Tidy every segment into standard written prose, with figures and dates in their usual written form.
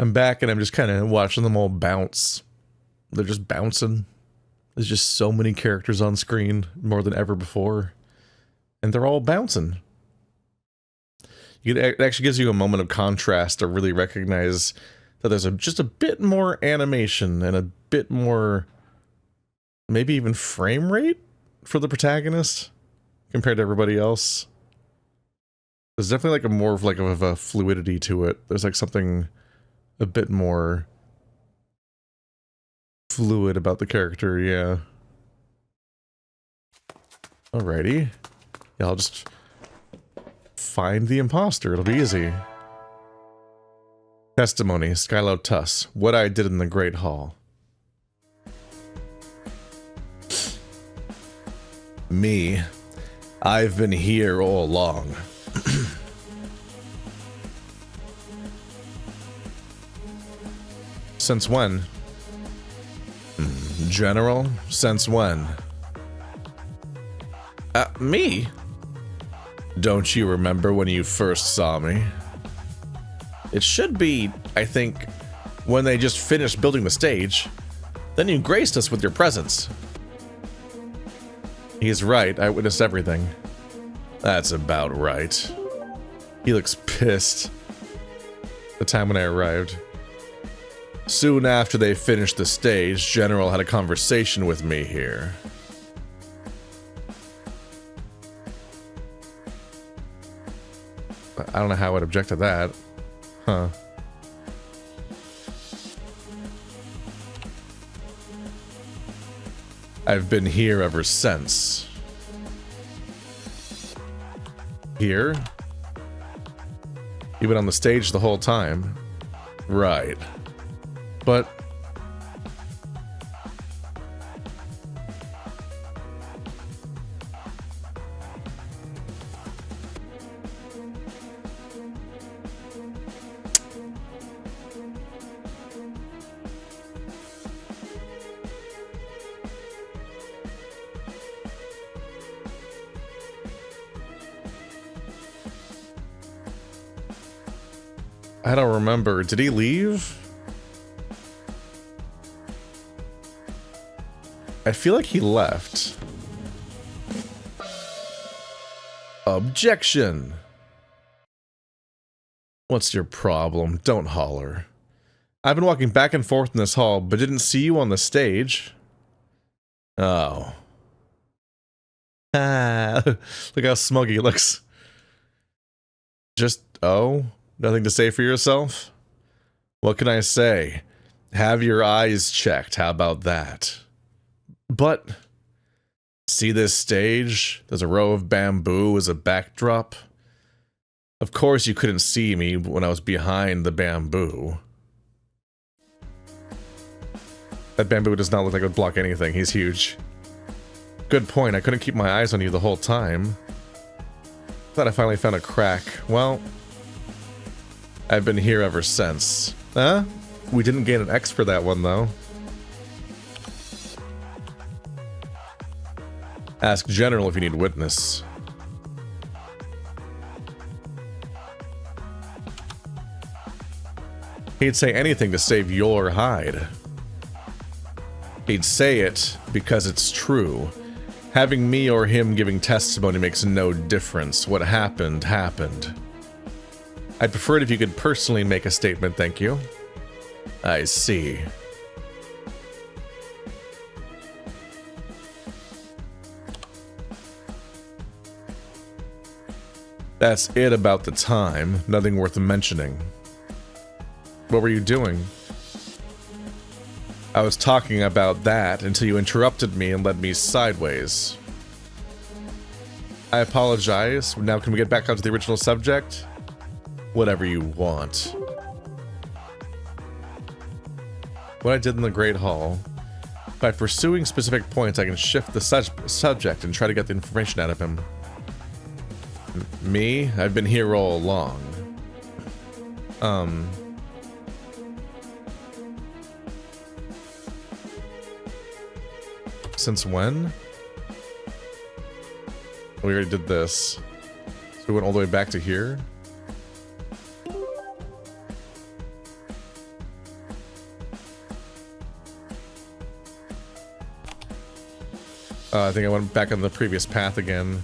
I'm back and I'm just kind of watching them all bounce. They're just bouncing. There's just so many characters on screen, more than ever before. And they're all bouncing. It actually gives you a moment of contrast to really recognize that there's just a bit more animation and a bit more, maybe even frame rate for the protagonist compared to everybody else. There's definitely like a more of a fluidity to it. There's like something a bit more fluid about the character, yeah. Alrighty. Yeah, I'll just find the imposter. It'll be easy. Testimony, Skylo Tus. What I did in the Great Hall. Me. I've been here all along. Since when? General? Since when? Me? Don't you remember when you first saw me? It should be, I think, when they just finished building the stage. Then you graced us with your presence. He's right, I witnessed everything. That's about right. He looks pissed. The time when I arrived. Soon after they finished the stage, General had a conversation with me here. I don't know how I'd object to that. Huh. I've been here ever since. Here? You've been on the stage the whole time? Right. But... I don't remember. Did he leave? I feel like he left. Objection! What's your problem? Don't holler. I've been walking back and forth in this hall, but didn't see you on the stage. Oh. Ah, look how smug he looks. Just, oh? Nothing to say for yourself? What can I say? Have your eyes checked, how about that? But, see this stage? There's a row of bamboo as a backdrop. Of course you couldn't see me when I was behind the bamboo. That bamboo does not look like it would block anything, he's huge. Good point, I couldn't keep my eyes on you the whole time. Thought I finally found a crack. Well, I've been here ever since. Huh? We didn't gain an X for that one, though. Ask General if you need witness. He'd say anything to save your hide. He'd say it because it's true. Having me or him giving testimony makes no difference. What happened, happened. I'd prefer it if you could personally make a statement, thank you. I see. That's it about the time. Nothing worth mentioning. What were you doing? I was talking about that until you interrupted me and led me sideways. I apologize. Now can we get back onto the original subject? Whatever you want. What I did in the Great Hall. By pursuing specific points, I can shift the subject and try to get the information out of him. Me? I've been here all along. Since when? We already did this. So we went all the way back to here? I think I went back on the previous path again.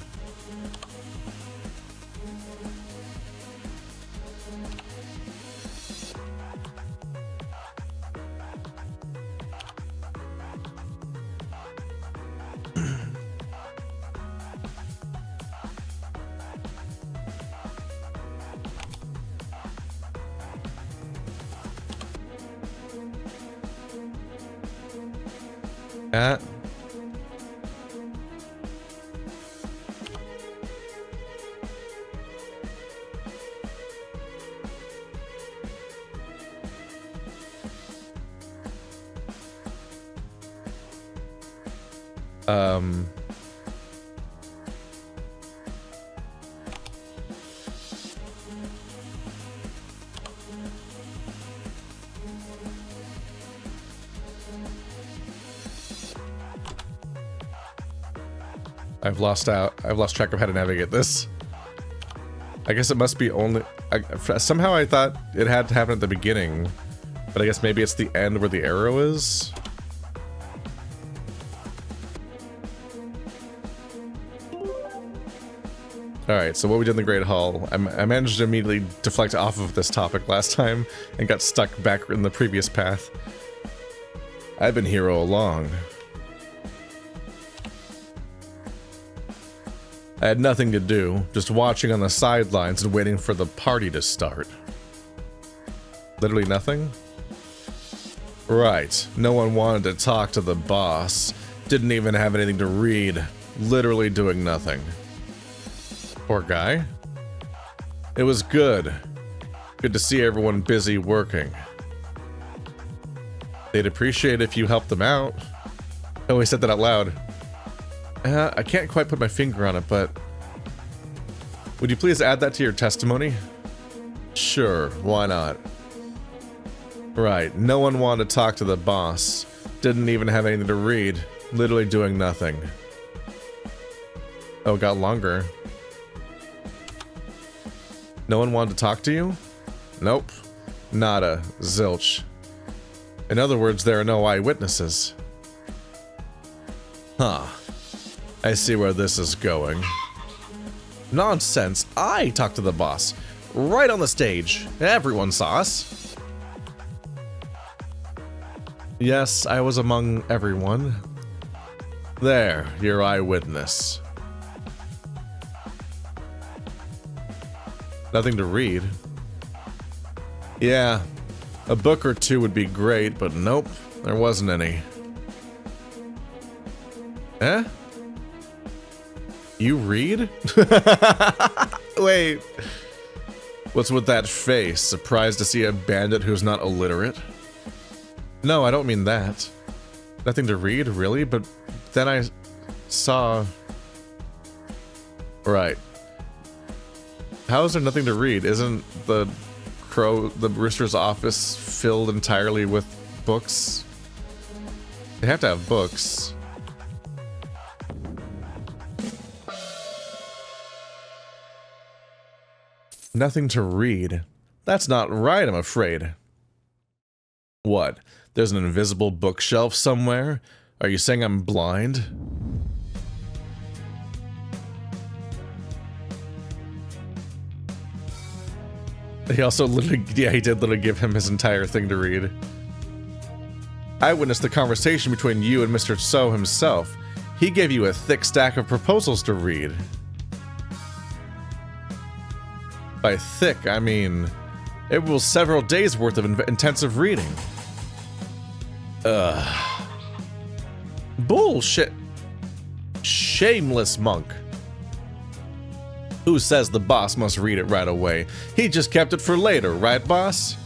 I've lost track of how to navigate this. I guess it must be only... somehow I thought it had to happen at the beginning, but I guess maybe it's the end where the arrow is? Alright, so what we did in the Great Hall, I managed to immediately deflect off of this topic last time and got stuck back in the previous path. I've been here all along. I had nothing to do, just watching on the sidelines and waiting for the party to start. Literally nothing? Right, no one wanted to talk to the boss. Didn't even have anything to read. Literally doing nothing. Poor guy. It was good. Good to see everyone busy working. They'd appreciate if you helped them out. Oh, he said that out loud. I can't quite put my finger on it, but... would you please add that to your testimony? Sure, why not? Right, no one wanted to talk to the boss. Didn't even have anything to read. Literally doing nothing. Oh, it got longer. No one wanted to talk to you? Nope. Nada. Zilch. In other words, there are no eyewitnesses. Huh. I see where this is going. Nonsense. I talked to the boss. Right on the stage. Everyone saw us. Yes, I was among everyone. There, your eyewitness. Nothing to read. Yeah, a book or two would be great, but nope, there wasn't any. Eh? You read? Wait. What's with that face? Surprised to see a bandit who's not illiterate? No, I don't mean that. Nothing to read, really? But then I saw... Right. How is there nothing to read? Isn't the rooster's office filled entirely with books? They have to have books. Nothing to read. That's not right, I'm afraid. What? There's an invisible bookshelf somewhere? Are you saying I'm blind? He also literally, yeah, he did literally give him his entire thing to read. I witnessed the conversation between you and Mr. So himself. He gave you a thick stack of proposals to read. By thick, I mean, it was several days worth of intensive reading. Ugh. Bullshit. Shameless monk. Who says the boss must read it right away? He just kept it for later, right, boss?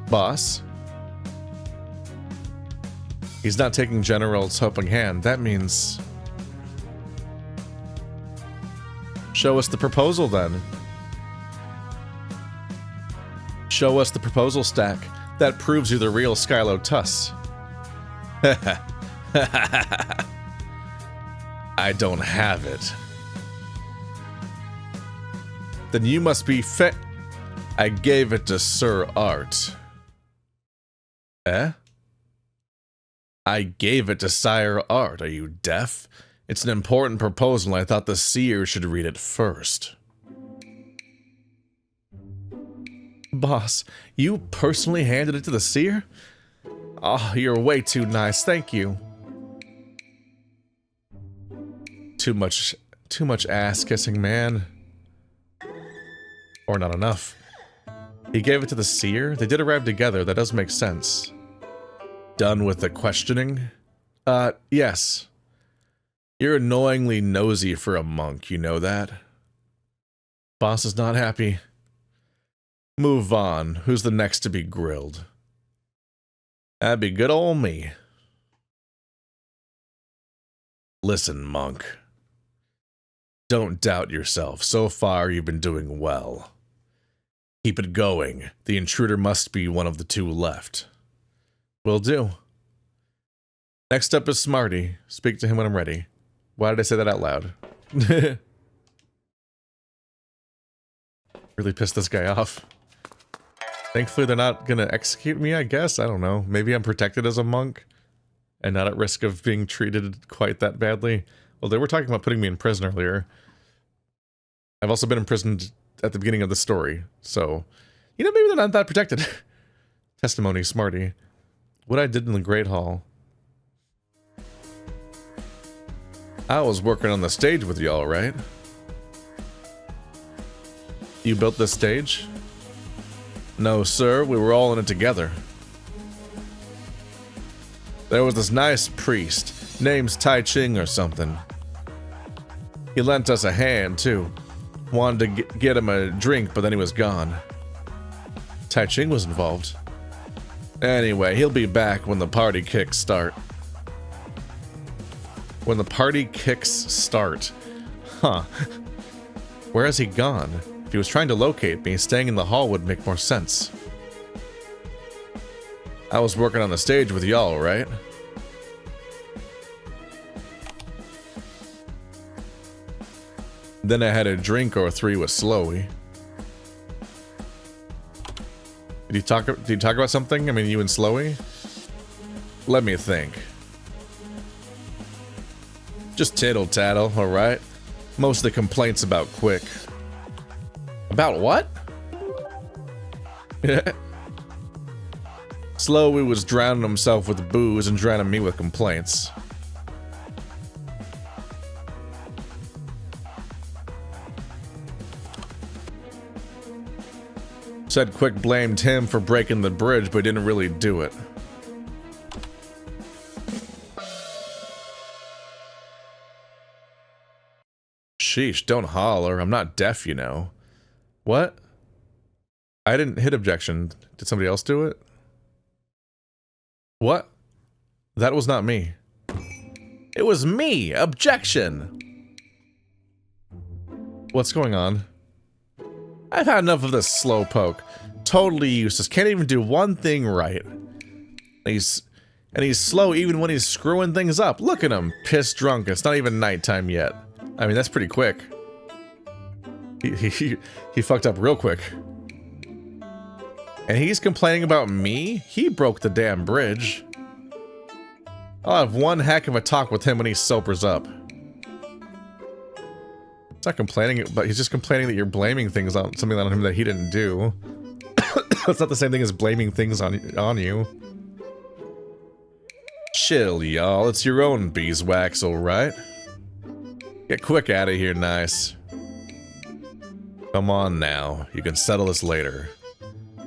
Boss? He's not taking General's helping hand. That means... Show us the proposal, then. Show us the proposal stack. That proves you're the real Skylo Tus. I don't have it. Then you must be I gave it to Sir Art. Eh? I gave it to Sire Art. Are you deaf? It's an important proposal. I thought the seer should read it first. Boss, you personally handed it to the seer? Oh, you're way too nice. Thank you. Too much ass kissing, man. Or not enough. He gave it to the seer? They did arrive together. That does make sense. Done with the questioning? Yes. You're annoyingly nosy for a monk, you know that? Boss is not happy. Move on. Who's the next to be grilled? That'd be good ol' me. Listen, monk. Don't doubt yourself. So far, you've been doing well. Keep it going. The intruder must be one of the two left. Will do. Next up is Smarty. Speak to him when I'm ready. Why did I say that out loud? Really pissed this guy off. Thankfully, they're not gonna execute me, I guess. I don't know. Maybe I'm protected as a monk and not at risk of being treated quite that badly. Well, they were talking about putting me in prison earlier. I've also been imprisoned at the beginning of the story, so, you know, maybe they're not that protected. Testimony, Smarty. What I did in the Great Hall. I was working on the stage with y'all, right? You built this stage? No, sir, we were all in it together. There was this nice priest, name's Tai Ching or something. He lent us a hand, too. Wanted to get him a drink, but then he was gone. Tai Ching was involved. Anyway, he'll be back when the party kicks start. When the party kicks start. Huh. Where has he gone? If he was trying to locate me, staying in the hall would make more sense. I was working on the stage with y'all, right? Then I had a drink or three with Slowy. Did you talk about something? I mean, you and Slowy? Let me think. Just tittle-tattle, alright? Most of the complaints about Quick. About what? Slowy was drowning himself with booze and drowning me with complaints. Said Quick blamed him for breaking the bridge, but didn't really do it. Sheesh, don't holler. I'm not deaf, you know. What? I didn't hit objection. Did somebody else do it? What? That was not me. It was me! Objection! What's going on? I've had enough of this slowpoke. Totally useless. Can't even do one thing right. And he's slow even when he's screwing things up. Look at him. Pissed drunk. It's not even nighttime yet. I mean, that's pretty quick. He fucked up real quick. And he's complaining about me? He broke the damn bridge. I'll have one heck of a talk with him when he sobers up. He's not complaining, but he's just complaining that you're blaming things on something on him that he didn't do. It's not the same thing as blaming things on you. Chill, y'all. It's your own beeswax, alright? Get Quick out of here, nice. Come on now. You can settle this later.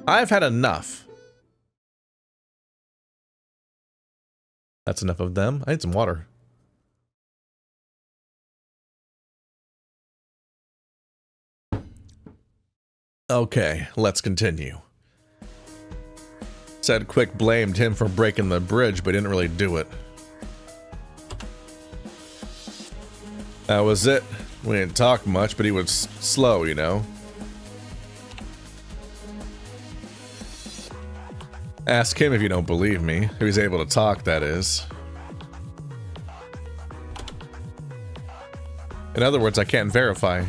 I've had enough. That's enough of them. I need some water. Okay, let's continue. Said Quick blamed him for breaking the bridge, but didn't really do it. That was it. We didn't talk much, but he was slow, you know. Ask him if you don't believe me. If he's able to talk, that is. In other words, I can't verify.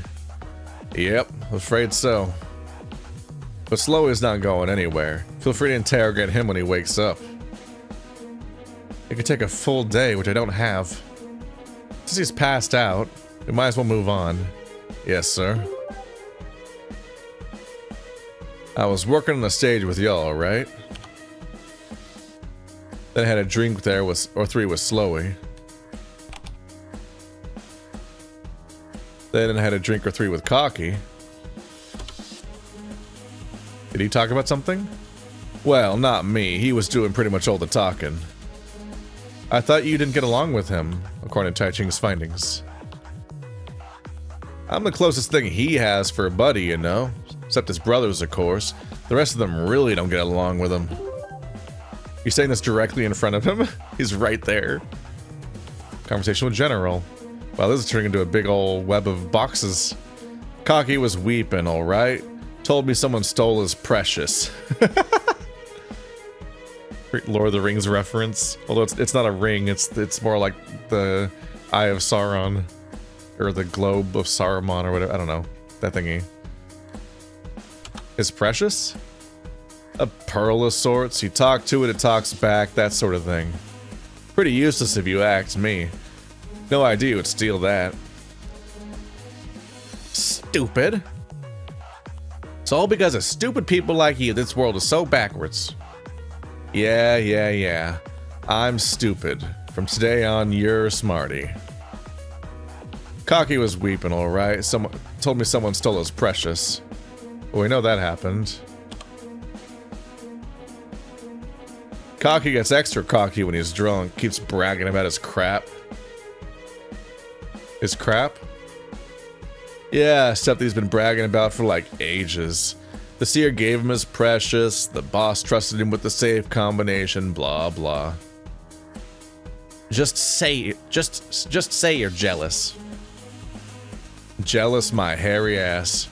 Yep, afraid so. But Slow is not going anywhere. Feel free to interrogate him when he wakes up. It could take a full day, which I don't have. Since he's passed out, we might as well move on. Yes, sir. I was working on the stage with y'all, right? Then I had a drink there with, or 3 with Slowy. Then I had a drink or 3 with Cocky. Did he talk about something? Well, not me. He was doing pretty much all the talking. I thought you didn't get along with him, according to Tai Ching's findings. I'm the closest thing he has for a buddy, you know? Except his brothers, of course. The rest of them really don't get along with him. You're saying this directly in front of him? He's right there. Conversation with General. Wow, this is turning into a big old web of boxes. Cocky was weeping, alright? Told me someone stole his precious. Lord of the Rings reference. Although it's not a ring, it's more like the Eye of Sauron. Or the Globe of Saruman or whatever. I don't know. That thingy. Is precious? A pearl of sorts. You talk to it, it talks back. That sort of thing. Pretty useless if you ask me. No idea would steal that. Stupid. It's all because of stupid people like you. This world is so backwards. Yeah. I'm stupid. From today on, you're Smarty. Cocky was weeping, alright. Someone told me someone stole his precious. Well, we know that happened. Cocky gets extra cocky when he's drunk. Keeps bragging about his crap. His crap? Yeah, stuff that he's been bragging about for like ages. The seer gave him his precious. The boss trusted him with the safe combination. Blah blah. Just say you're jealous. Jealous my hairy ass.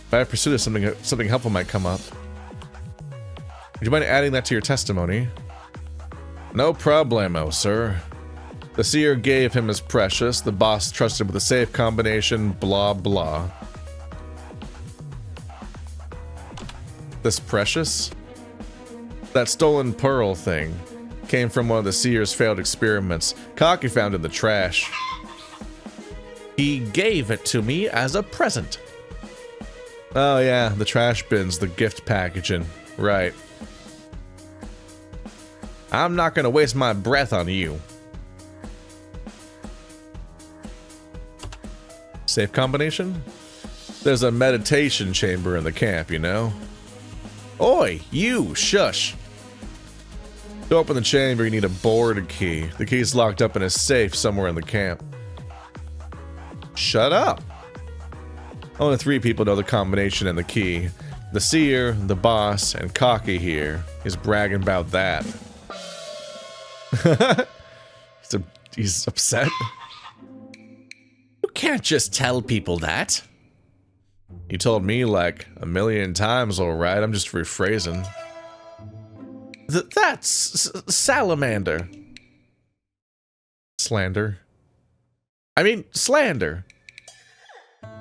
If I pursue this, something helpful might come up. Would you mind adding that to your testimony? No problemo, sir. The seer gave him his precious. The boss trusted him with a safe combination. Blah blah. This precious? That stolen pearl thing came from one of the seer's failed experiments. Cocky found in the trash. He gave it to me as a present. Oh yeah, the trash bins, the gift packaging. Right. I'm not gonna waste my breath on you. Safe combination? There's a meditation chamber in the camp, you know? Oi, you, shush. To open the chamber, you need a board key. The key's locked up in a safe somewhere in the camp. Shut up. Only 3 people know the combination and the key. The seer, the boss, and Cocky here. He's bragging about that. He's upset. You can't just tell people that. You told me like a million times, alright. I'm just rephrasing. That's salamander. Slander. I mean, slander.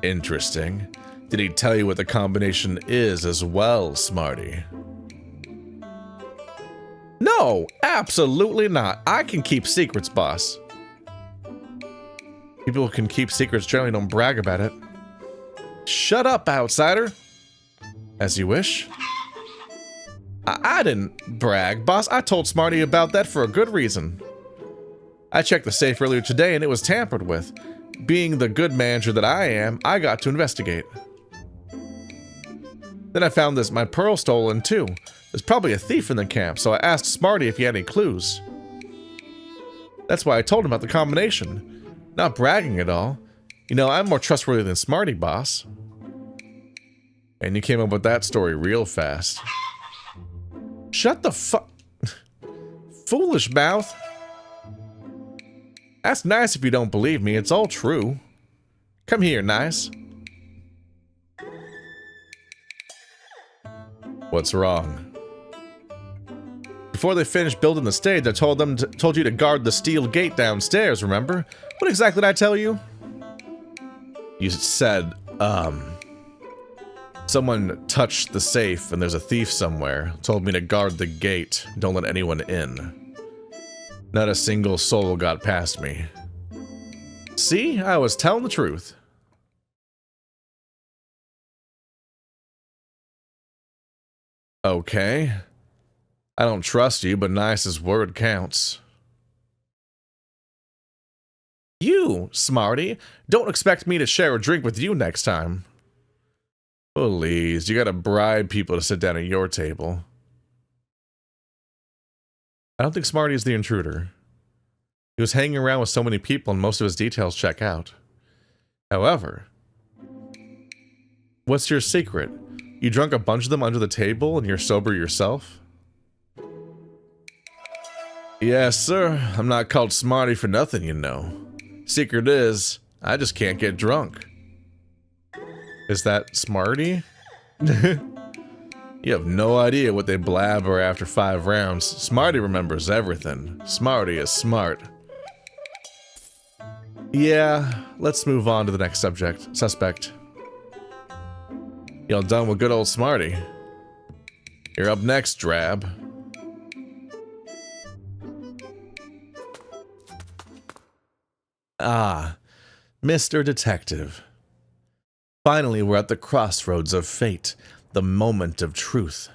Interesting. Did he tell you what the combination is as well, Smarty? No, absolutely not. I can keep secrets, boss. People who can keep secrets generally don't brag about it. Shut up, outsider. As you wish. I didn't brag, boss. I told Smarty about that for a good reason. I checked the safe earlier today and it was tampered with. Being the good manager that I am, I got to investigate. Then I found my pearl stolen too. There's probably a thief in the camp, so I asked Smarty if he had any clues. That's why I told him about the combination. Not bragging at all. You know, I'm more trustworthy than Smarty, boss. And you came up with that story real fast. Shut the fuck... Foolish mouth. That's nice if you don't believe me. It's all true. Come here, nice. What's wrong? Before they finished building the stage, I told you to guard the steel gate downstairs, remember? What exactly did I tell you? You said, So Someone touched the safe and there's a thief somewhere. Told me to guard the gate. Don't let anyone in. Not a single soul got past me. See? I was telling the truth. Okay. I don't trust you, but nice as word counts. You, Smarty, don't expect me to share a drink with you next time. Please, you gotta bribe people to sit down at your table. I don't think Smarty is the intruder. He was hanging around with so many people and most of his details check out. However, what's your secret? You drunk a bunch of them under the table and you're sober yourself? Yes, sir. I'm not called Smarty for nothing, you know. Secret is, I just can't get drunk. Is that Smarty? You have no idea what they blabber after 5 rounds. Smarty remembers everything. Smarty is smart. Yeah, let's move on to the next suspect. Y'all done with good old Smarty. You're up next, Drab. Ah, Mr. Detective. Finally, we're at the crossroads of fate, the moment of truth.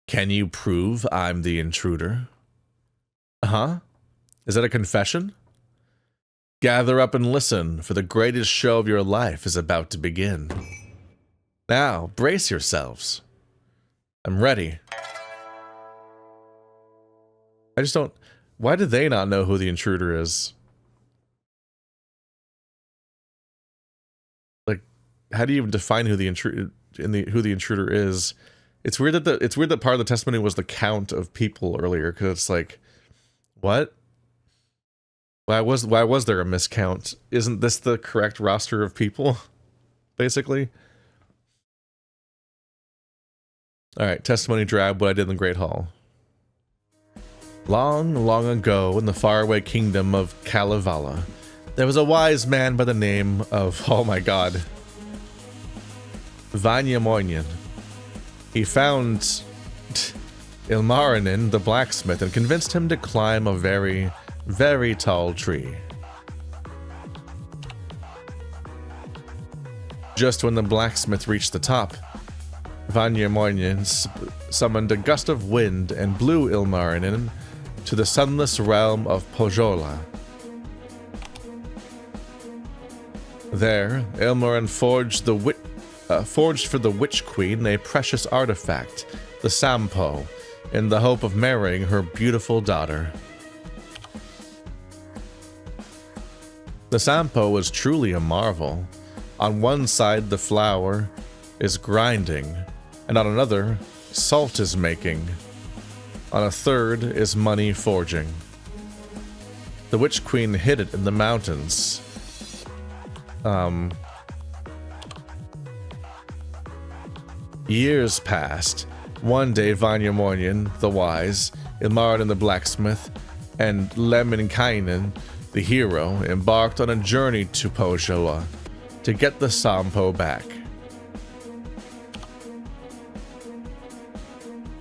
Can you prove I'm the intruder? Huh? Is that a confession? Gather up and listen, for the greatest show of your life is about to begin. Now, brace yourselves. I'm ready. I just don't... Why do they not know who the intruder is? Like, how do you even define who the intruder is? It's weird that part of the testimony was the count of people earlier, because it's like, what? Why was there a miscount? Isn't this the correct roster of people, basically? All right, testimony Drab, what I did in the Great Hall. Long, long ago, in the faraway kingdom of Kalevala, there was a wise man by the name of, oh my god, Vanyamoinen. He found Ilmarinen, the blacksmith, and convinced him to climb a very, very tall tree. Just when the blacksmith reached the top, Vanyamoinen summoned a gust of wind and blew Ilmarinen to the sunless realm of Pohjola. There, Ilmarinen forged for the Witch Queen a precious artifact, the Sampo, in the hope of marrying her beautiful daughter. The Sampo was truly a marvel. On one side, the flour is grinding, and on another, salt is making. On a third is money forging. The Witch Queen hid it in the mountains. Years passed. One day, Vanyamoinen, the wise, Ilmarinen the blacksmith, and Lemminkainen, the hero, embarked on a journey to Pohjola to get the Sampo back.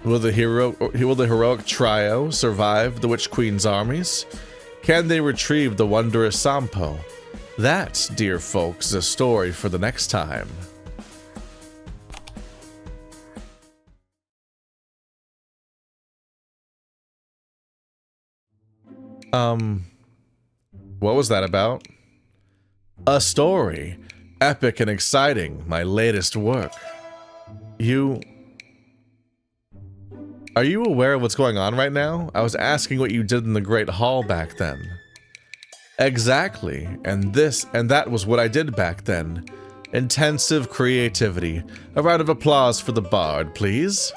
Will the heroic trio survive the Witch Queen's armies? Can they retrieve the wondrous Sampo? That, dear folks, is a story for the next time. What was that about? A story. Epic and exciting, my latest work. Are you aware of what's going on right now? I was asking what you did in the Great Hall back then. Exactly, and that was what I did back then. Intensive creativity. A round of applause for the bard, please.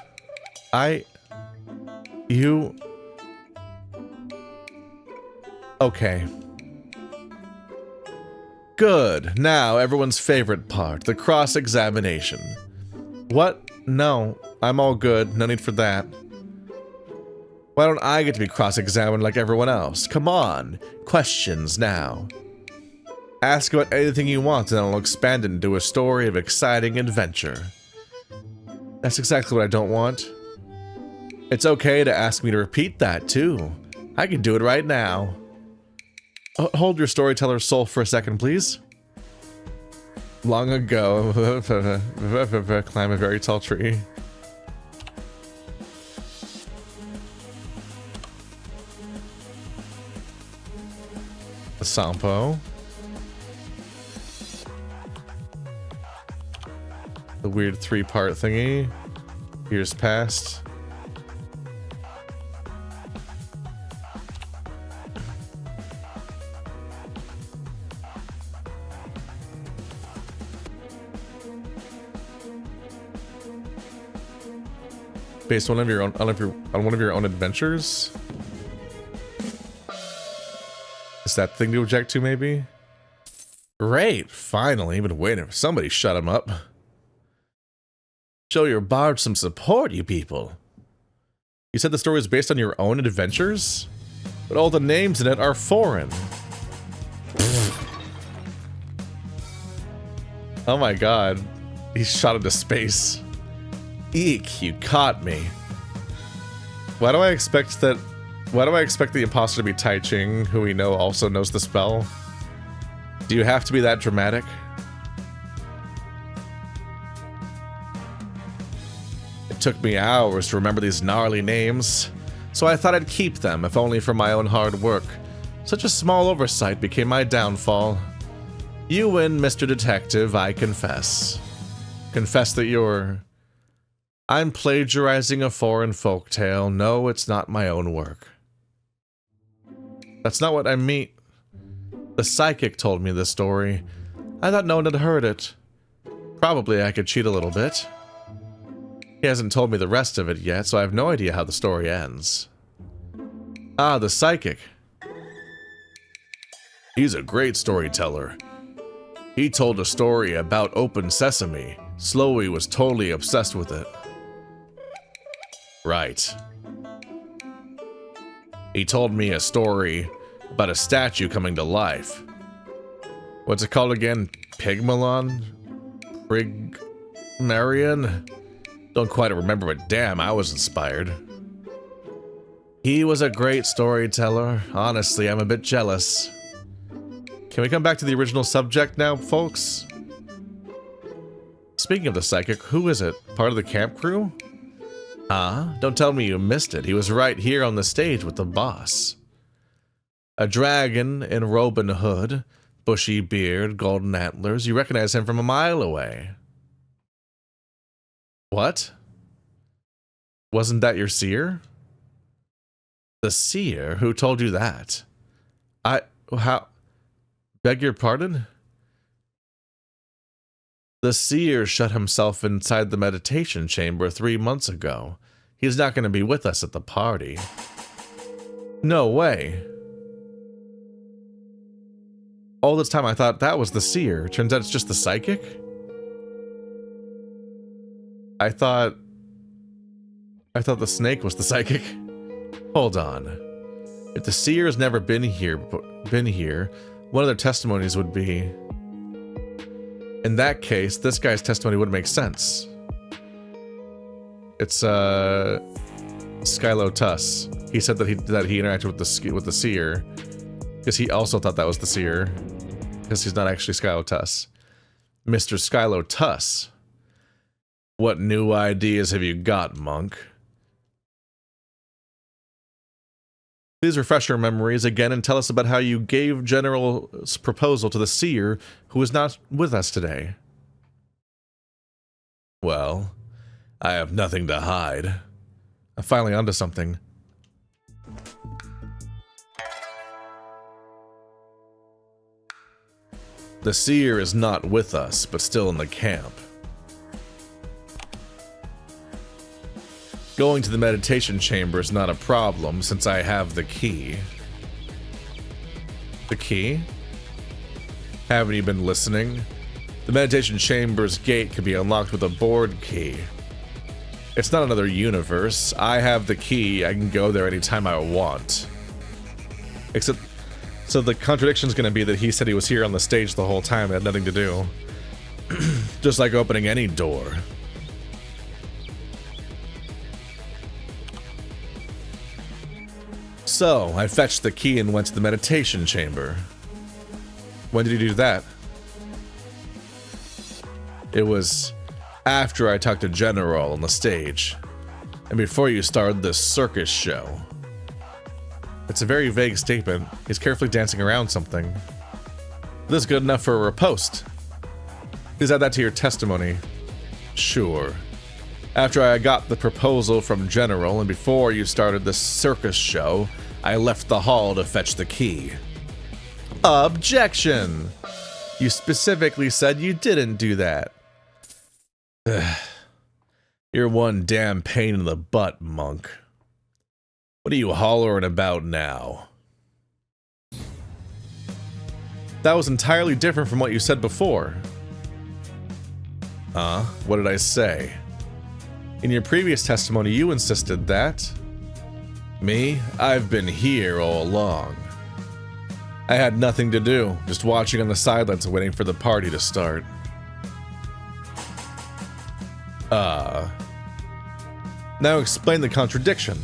Okay. Good. Now, everyone's favorite part, the cross-examination. What? No, I'm all good. No need for that. Why don't I get to be cross-examined like everyone else? Come on. Questions now. Ask about anything you want and I'll expand it into a story of exciting adventure. That's exactly what I don't want. It's okay to ask me to repeat that, too. I can do it right now. Hold your storyteller's soul for a second, please. Long ago, climb a very tall tree. A Sampo. The weird 3-part thingy. Years past. Based on one of your own adventures. Is that thing to object to, maybe? Great, finally, been waiting for somebody to shut him up. Show your bard some support, you people. You said the story is based on your own adventures? But all the names in it are foreign. Oh my god. He's shot into space. Eek, you caught me. Why do I expect the imposter to be Tai Ching, who we know also knows the spell? Do you have to be that dramatic? It took me hours to remember these gnarly names, so I thought I'd keep them, if only for my own hard work. Such a small oversight became my downfall. You win, Mr. Detective, I confess. Confess that you're... I'm plagiarizing a foreign folktale. No, it's not my own work. That's not what I mean. The psychic told me this story. I thought no one had heard it. Probably I could cheat a little bit. He hasn't told me the rest of it yet, so I have no idea how the story ends. Ah, the psychic. He's a great storyteller. He told a story about open sesame. Slowey was totally obsessed with it. Right. He told me a story about a statue coming to life. What's it called again? Pygmalon? Prigmarion? Don't quite remember, but damn, I was inspired. He was a great storyteller. Honestly, I'm a bit jealous. Can we come back to the original subject now, folks? Speaking of the psychic, who is it? Part of the camp crew? Huh? Don't tell me you missed it. He was right here on the stage with the boss. A dragon in Robin Hood, bushy beard, golden antlers. You recognize him from a mile away. What? Wasn't that your seer? The seer? Who told you that? How? Beg your pardon? The seer shut himself inside the meditation chamber 3 months ago. He's not going to be with us at the party. No way. All this time I thought that was the seer. Turns out it's just the psychic? I thought the snake was the psychic. Hold on. If the seer has never been here, one of their testimonies would be... In that case, this guy's testimony wouldn't make sense. It's Skylo Tus. He said that he interacted with the seer because he also thought that was the seer because he's not actually Skylo Tus. Mr. Skylo Tus. What new ideas have you got, monk? Please refresh your memories again and tell us about how you gave General's proposal to the seer who is not with us today. Well, I have nothing to hide. I'm finally onto something. The seer is not with us, but still in the camp. Going to the meditation chamber is not a problem since I have the key. The key? Haven't you been listening? The meditation chamber's gate can be unlocked with a board key. It's not another universe. I have the key. I can go there anytime I want. Except So the contradiction is going to be that he said he was here on the stage the whole time. It had nothing to do. Just like opening any door. So, I fetched the key and went to the meditation chamber. When did you do that? It was after I talked to General on the stage, and before you started this circus show. It's a very vague statement. He's carefully dancing around something. This is good enough for a riposte. Please add that to your testimony. Sure. After I got the proposal from General and before you started the circus show, I left the hall to fetch the key. Objection! You specifically said you didn't do that. You're one damn pain in the butt, monk. What are you hollering about now? That was entirely different from what you said before. What did I say? In your previous testimony, you insisted that... Me? I've been here all along. I had nothing to do, just watching on the sidelines waiting for the party to start. Now explain the contradiction.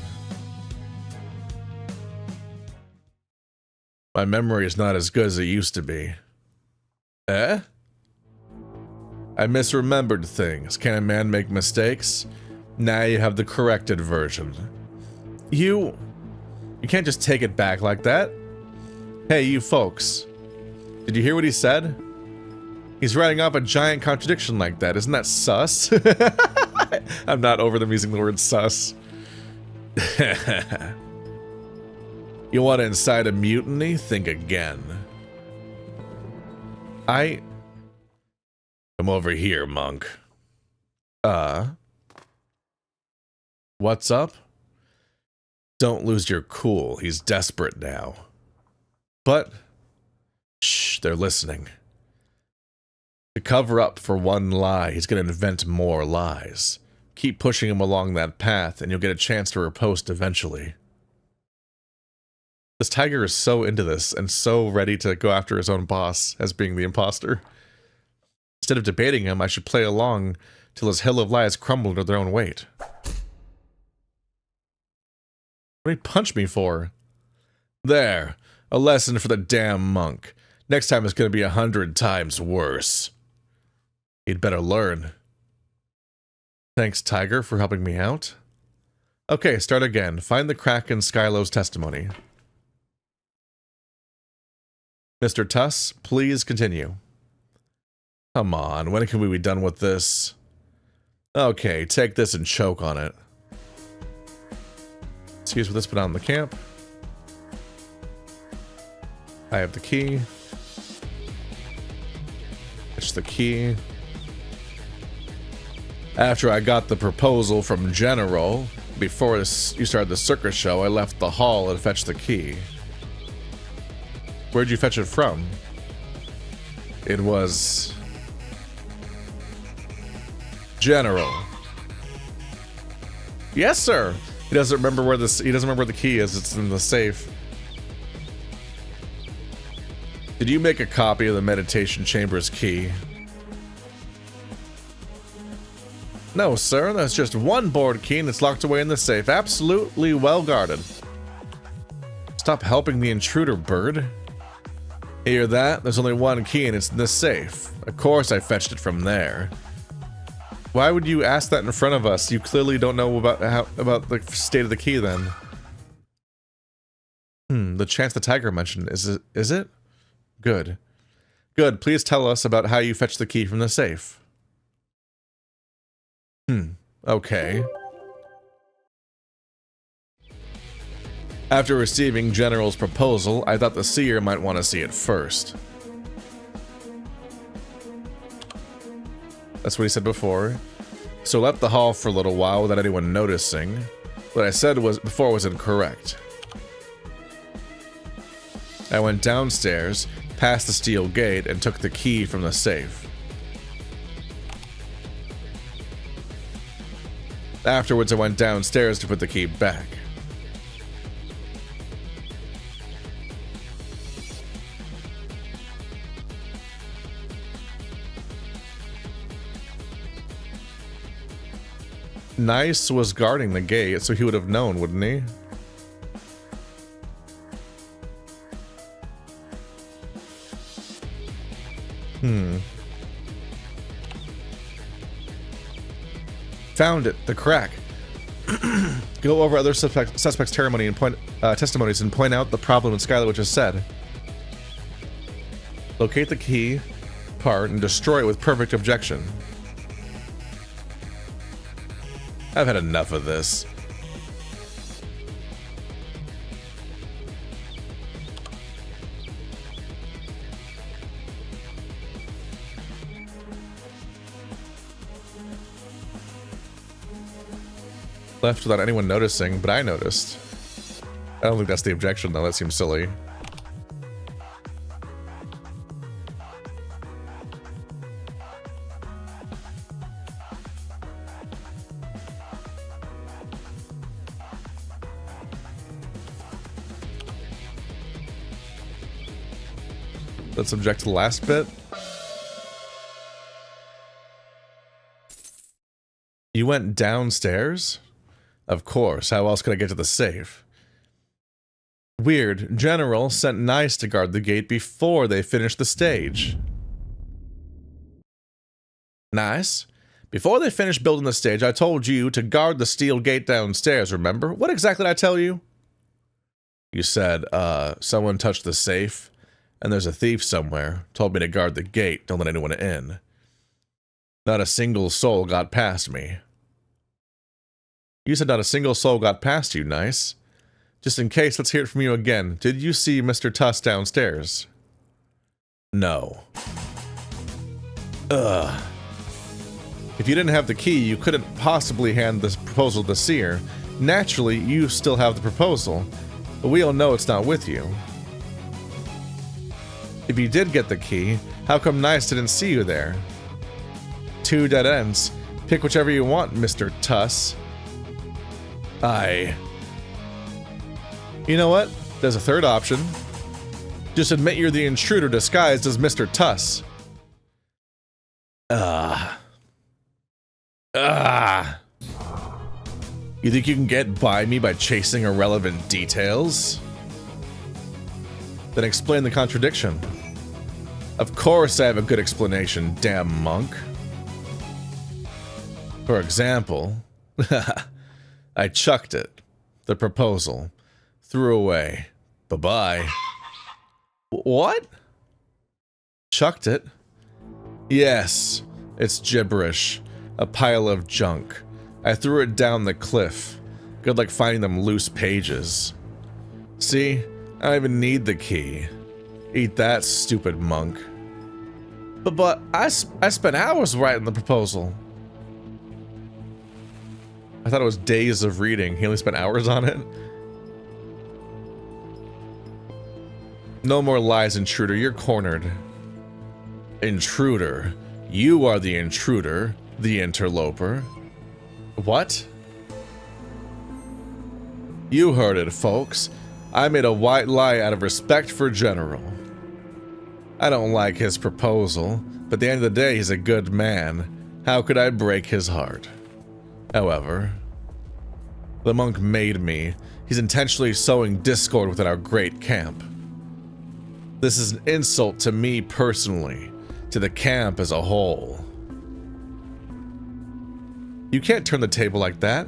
My memory is not as good as it used to be. Eh? I misremembered things. Can a man make mistakes? Now you have the corrected version. You can't just take it back like that. Hey, you folks. Did you hear what he said? He's writing off a giant contradiction like that. Isn't that sus? I'm not over them using the word sus. You want to incite a mutiny? Think again. Come over here, monk. What's up? Don't lose your cool. He's desperate now. But... Shh, they're listening. To cover up for one lie, he's going to invent more lies. Keep pushing him along that path, and you'll get a chance to riposte eventually. This tiger is so into this, and so ready to go after his own boss as being the imposter. Instead of debating him, I should play along till his hill of lies crumble under their own weight. What did he punch me for? There. A lesson for the damn monk. Next time it's going to be 100 times worse. He'd better learn. Thanks, Tiger, for helping me out. Okay, start again. Find the crack in Skylo's testimony. Mr. Tus, please continue. Come on, when can we be done with this? Okay, take this and choke on it. Excuse me, let's put on the camp. I have the key. It's the key. After I got the proposal from General, before you started the circus show, I left the hall and fetched the key. Where'd you fetch it from? It was... General. Yes, sir. He doesn't remember where the key is. It's in the safe. Did you make a copy of the meditation chamber's key? No, sir. That's just one board key and it's locked away in the safe. Absolutely well guarded. Stop helping the intruder, bird. Hear that? There's only one key and it's in the safe. Of course I fetched it from there. Why would you ask that in front of us? You clearly don't know about the state of the key then. The chance the tiger mentioned. Is it? Good. Good. Please tell us about how you fetched the key from the safe. Okay. After receiving General's proposal, I thought the seer might want to see it first. That's what he said before. So left the hall for a little while without anyone noticing. What I said before was incorrect. I went downstairs, past the steel gate, and took the key from the safe. Afterwards, I went downstairs to put the key back. Nice was guarding the gate, so he would have known, wouldn't he? Found it. The crack. Go over other suspects' testimonies and point out the problem in Skylo Tus said. Locate the key part and destroy it with perfect objection. I've had enough of this. Left without anyone noticing, but I noticed. I don't think that's the objection, though. That seems silly. Let's object to the last bit. You went downstairs? Of course, how else could I get to the safe? Weird. General sent Nice to guard the gate before they finished the stage. Nice? Before they finished building the stage, I told you to guard the steel gate downstairs, remember? What exactly did I tell you? You said, someone touched the safe, and there's a thief somewhere. Told me to guard the gate, don't let anyone in. Not a single soul got past me. You said not a single soul got past you, Nice. Just in case, let's hear it from you again. Did you see Mr. Tus downstairs? No. Ugh. If you didn't have the key, you couldn't possibly hand this proposal to Seer. Naturally, you still have the proposal, but we all know it's not with you. If you did get the key, how come Nice didn't see you there? Two dead ends. Pick whichever you want, Mr. Tus. You know what? There's a third option. Just admit you're the intruder disguised as Mr. Tus. You think you can get by me by chasing irrelevant details? Then explain the contradiction. Of course I have a good explanation, damn monk. For example, I chucked it. The proposal. Threw away. Bye-bye. What? Chucked it? Yes, it's gibberish. A pile of junk. I threw it down the cliff. Good luck finding them loose pages. See? I don't even need the key. Eat that, stupid monk. But I spent hours writing the proposal. I thought it was days of reading. He only spent hours on it. No more lies, intruder. You're cornered. Intruder. You are the intruder. The interloper. What? You heard it, folks. I made a white lie out of respect for General. I don't like his proposal, but at the end of the day, he's a good man. How could I break his heart? However, the monk made me. He's intentionally sowing discord within our great camp. This is an insult to me personally, to the camp as a whole. You can't turn the table like that.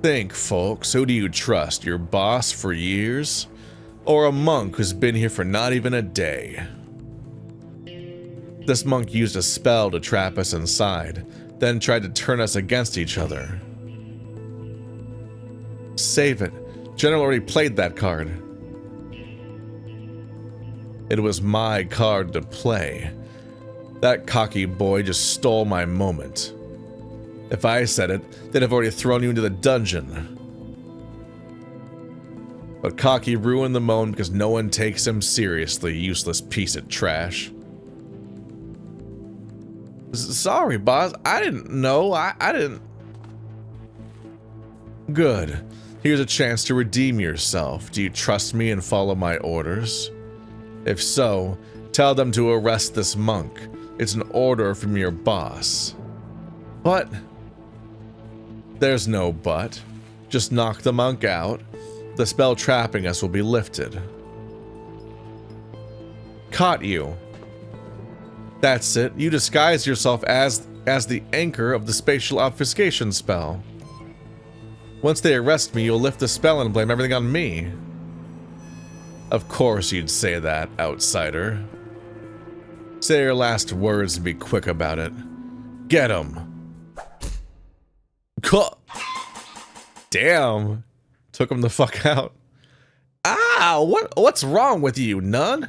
Think, folks, who do you trust? Your boss for years? Or a monk who's been here for not even a day? This monk used a spell to trap us inside, then tried to turn us against each other. Save it. General already played that card. It was my card to play. That cocky boy just stole my moment. If I said it, they'd have already thrown you into the dungeon. But Cocky ruined the moment because no one takes him seriously, useless piece of trash. Sorry, boss. I didn't know. I didn't... Good. Here's a chance to redeem yourself. Do you trust me and follow my orders? If so, tell them to arrest this monk. It's an order from your boss. But There's no but. Just knock the monk out. The spell trapping us will be lifted. Caught you. That's it. You disguise yourself as the anchor of the spatial obfuscation spell. Once they arrest me, you'll lift the spell and blame everything on me. Of course you'd say that, outsider. Say your last words and be quick about it. Get him. Damn. Took him the fuck out. Ah, what's wrong with you, nun?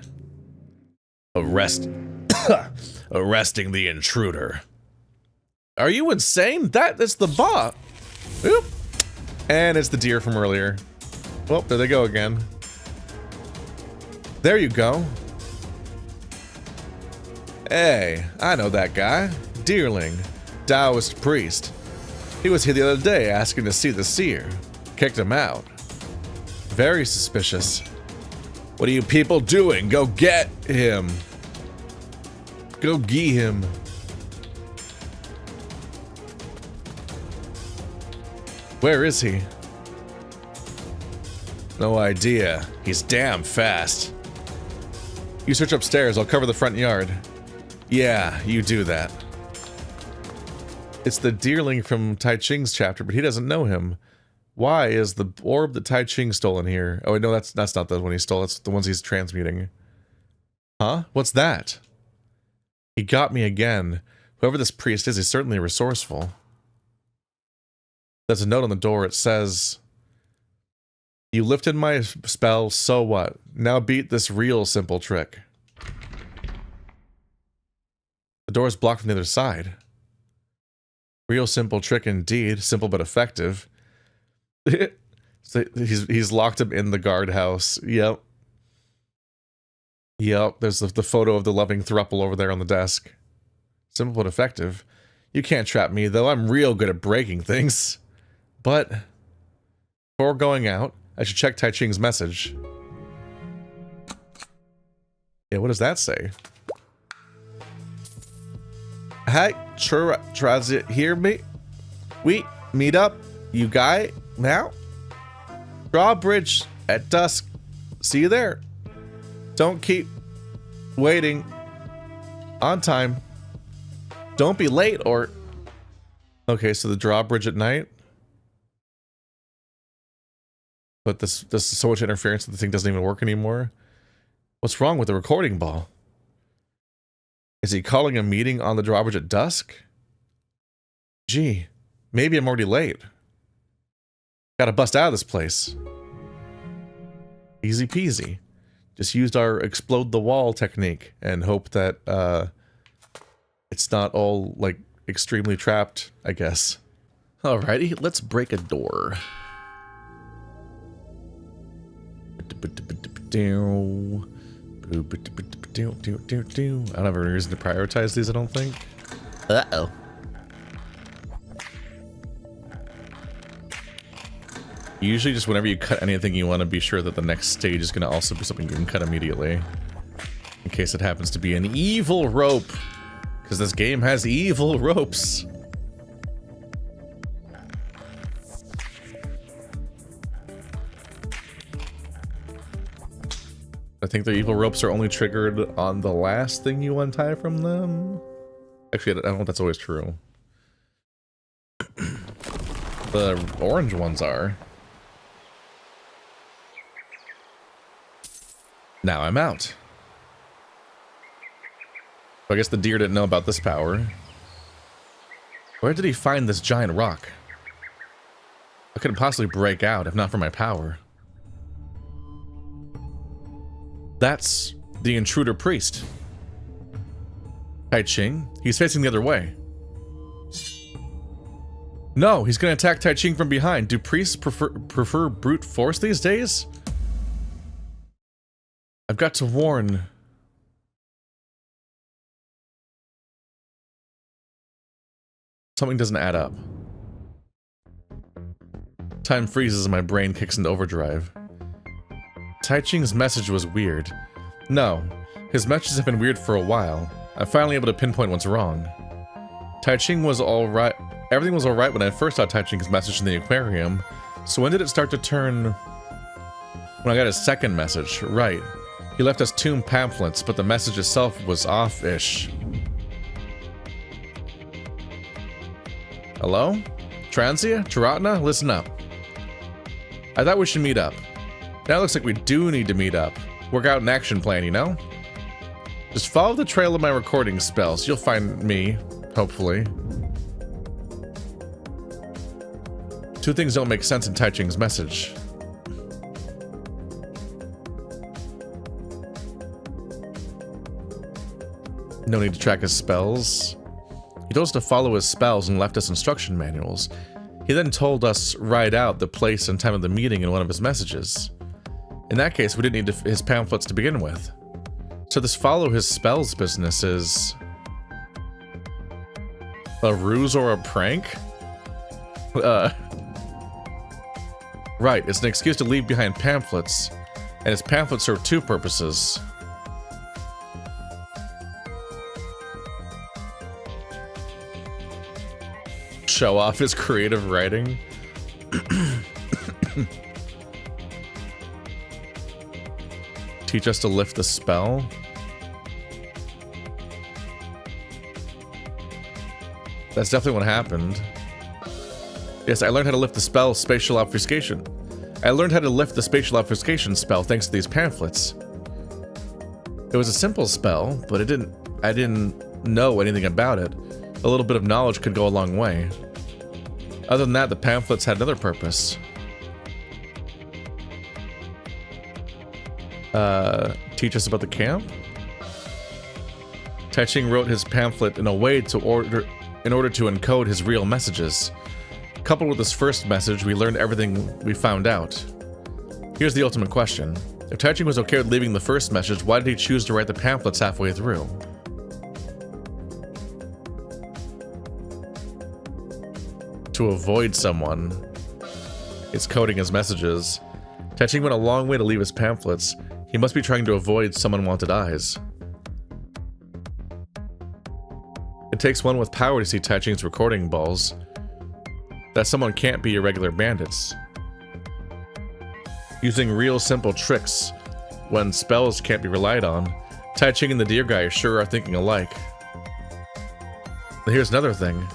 Arresting the intruder. Are you insane? That is the bot. Oop. And it's the deer from earlier. Well, there they go again. There you go. Hey, I know that guy. Deerling. Taoist priest. He was here the other day asking to see the seer. Kicked him out. Very suspicious. What are you people doing? Go get him. Go gee him. Where is he? No idea. He's damn fast. You search upstairs, I'll cover the front yard. Yeah, you do that. It's the deerling from Tai Ching's chapter, but he doesn't know him. Why is the orb that Tai Ching stole in here? Oh, no, that's not the one he stole. That's the ones he's transmuting. Huh? What's that? He got me again. Whoever this priest is, he's certainly resourceful. There's a note on the door. It says, "You lifted my spell, so what? Now beat this real simple trick." The door is blocked from the other side. Real simple trick indeed. Simple but effective. So he's locked him in the guardhouse. Yep. Yep, there's the photo of the loving throuple over there on the desk. Simple but effective. You can't trap me, though. I'm real good at breaking things. But before going out, I should check Tai Ching's message. Yeah, what does that say? Hey, try to hear me? We meet up, you guy, now? Drawbridge at dusk. See you there. Don't keep waiting. On time. Don't be late or... Okay, so the drawbridge at night? But this is so much interference that the thing doesn't even work anymore. What's wrong with the recording ball? Is he calling a meeting on the drawbridge at dusk? Gee, maybe I'm already late. Gotta bust out of this place. Easy peasy. Just used our explode the wall technique and hope that it's not all like extremely trapped, I guess. Alrighty, let's break a door. I don't have any reason to prioritize these, I don't think. Uh-oh. Usually just whenever you cut anything, you want to be sure that the next stage is going to also be something you can cut immediately. In case it happens to be an evil rope. Because this game has evil ropes. I think the evil ropes are only triggered on the last thing you untie from them. Actually, I don't know if that's always true. The orange ones are. Now I'm out. I guess the deer didn't know about this power. Where did he find this giant rock? I couldn't possibly break out if not for my power. That's the intruder priest. Tai Ching, he's facing the other way. No, he's gonna attack Tai Ching from behind. Do priests prefer brute force these days? I've got to warn. Something doesn't add up. Time freezes and my brain kicks into overdrive. Tai Ching's message was weird. No, his messages have been weird for a while. I'm finally able to pinpoint what's wrong. Tai Ching was alright. Everything was alright when I first saw Taiching's message in the aquarium. So when did it start to turn? When I got his second message. Right. He left us 2 pamphlets, but the message itself was off-ish. Hello? Transia? Taratna? Listen up. I thought we should meet up. Now it looks like we do need to meet up. Work out an action plan, you know? Just follow the trail of my recording spells. You'll find me, hopefully. 2 things don't make sense in Taiching's message. No need to track his spells. He told us to follow his spells and left us instruction manuals. He then told us write out the place and time of the meeting in one of his messages. In that case, we didn't need his pamphlets to begin with. So this follow his spells business is a ruse or a prank? Right, it's an excuse to leave behind pamphlets, and his pamphlets serve 2 purposes. Show off his creative writing. Teach us to lift the spell. That's definitely what happened. Yes, I learned how to lift the spell spatial obfuscation. I learned how to lift the spatial obfuscation spell thanks to these pamphlets. It was a simple spell, but I didn't know anything about it. A little bit of knowledge could go a long way. Other than that, the pamphlets had another purpose. Teach us about the camp? Taiching wrote his pamphlet in a way in order to encode his real messages. Coupled with his first message, we learned everything we found out. Here's the ultimate question. If Taiching was okay with leaving the first message, why did he choose to write the pamphlets halfway through? To avoid someone. It's coding his messages. Taiching went a long way to leave his pamphlets. He must be trying to avoid someone wanted eyes. It takes one with power to see Taiching's recording balls. That someone can't be irregular bandits. Using real simple tricks when spells can't be relied on, Taiching and the deer guy sure are thinking alike. But here's another thing.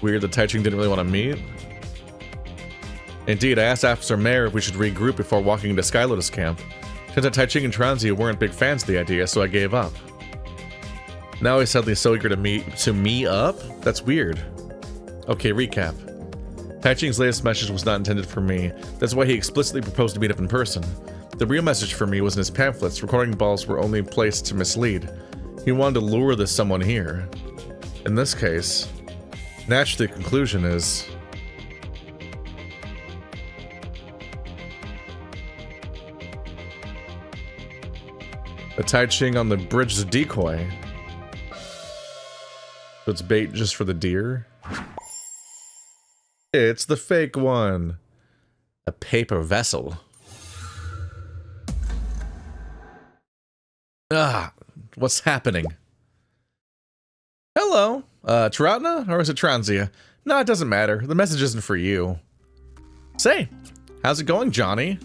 Weird that Taiching didn't really want to meet. Indeed, I asked Officer Mayor if we should regroup before walking into Skylo Tus camp. Turns out Taiching and Transia weren't big fans of the idea, so I gave up. Now he's suddenly so eager to me up? That's weird. Okay, recap. Taiching's latest message was not intended for me. That's why he explicitly proposed to meet up in person. The real message for me was in his pamphlets. Recording balls were only placed to mislead. He wanted to lure this someone here. In this case, naturally the conclusion is... a Taiching on the bridge is a decoy. So it's bait just for the deer? It's the fake one. A paper vessel. Ah, what's happening? Hello, Taratna, or is it Transia? No, it doesn't matter. The message isn't for you. Say, how's it going, Johnny?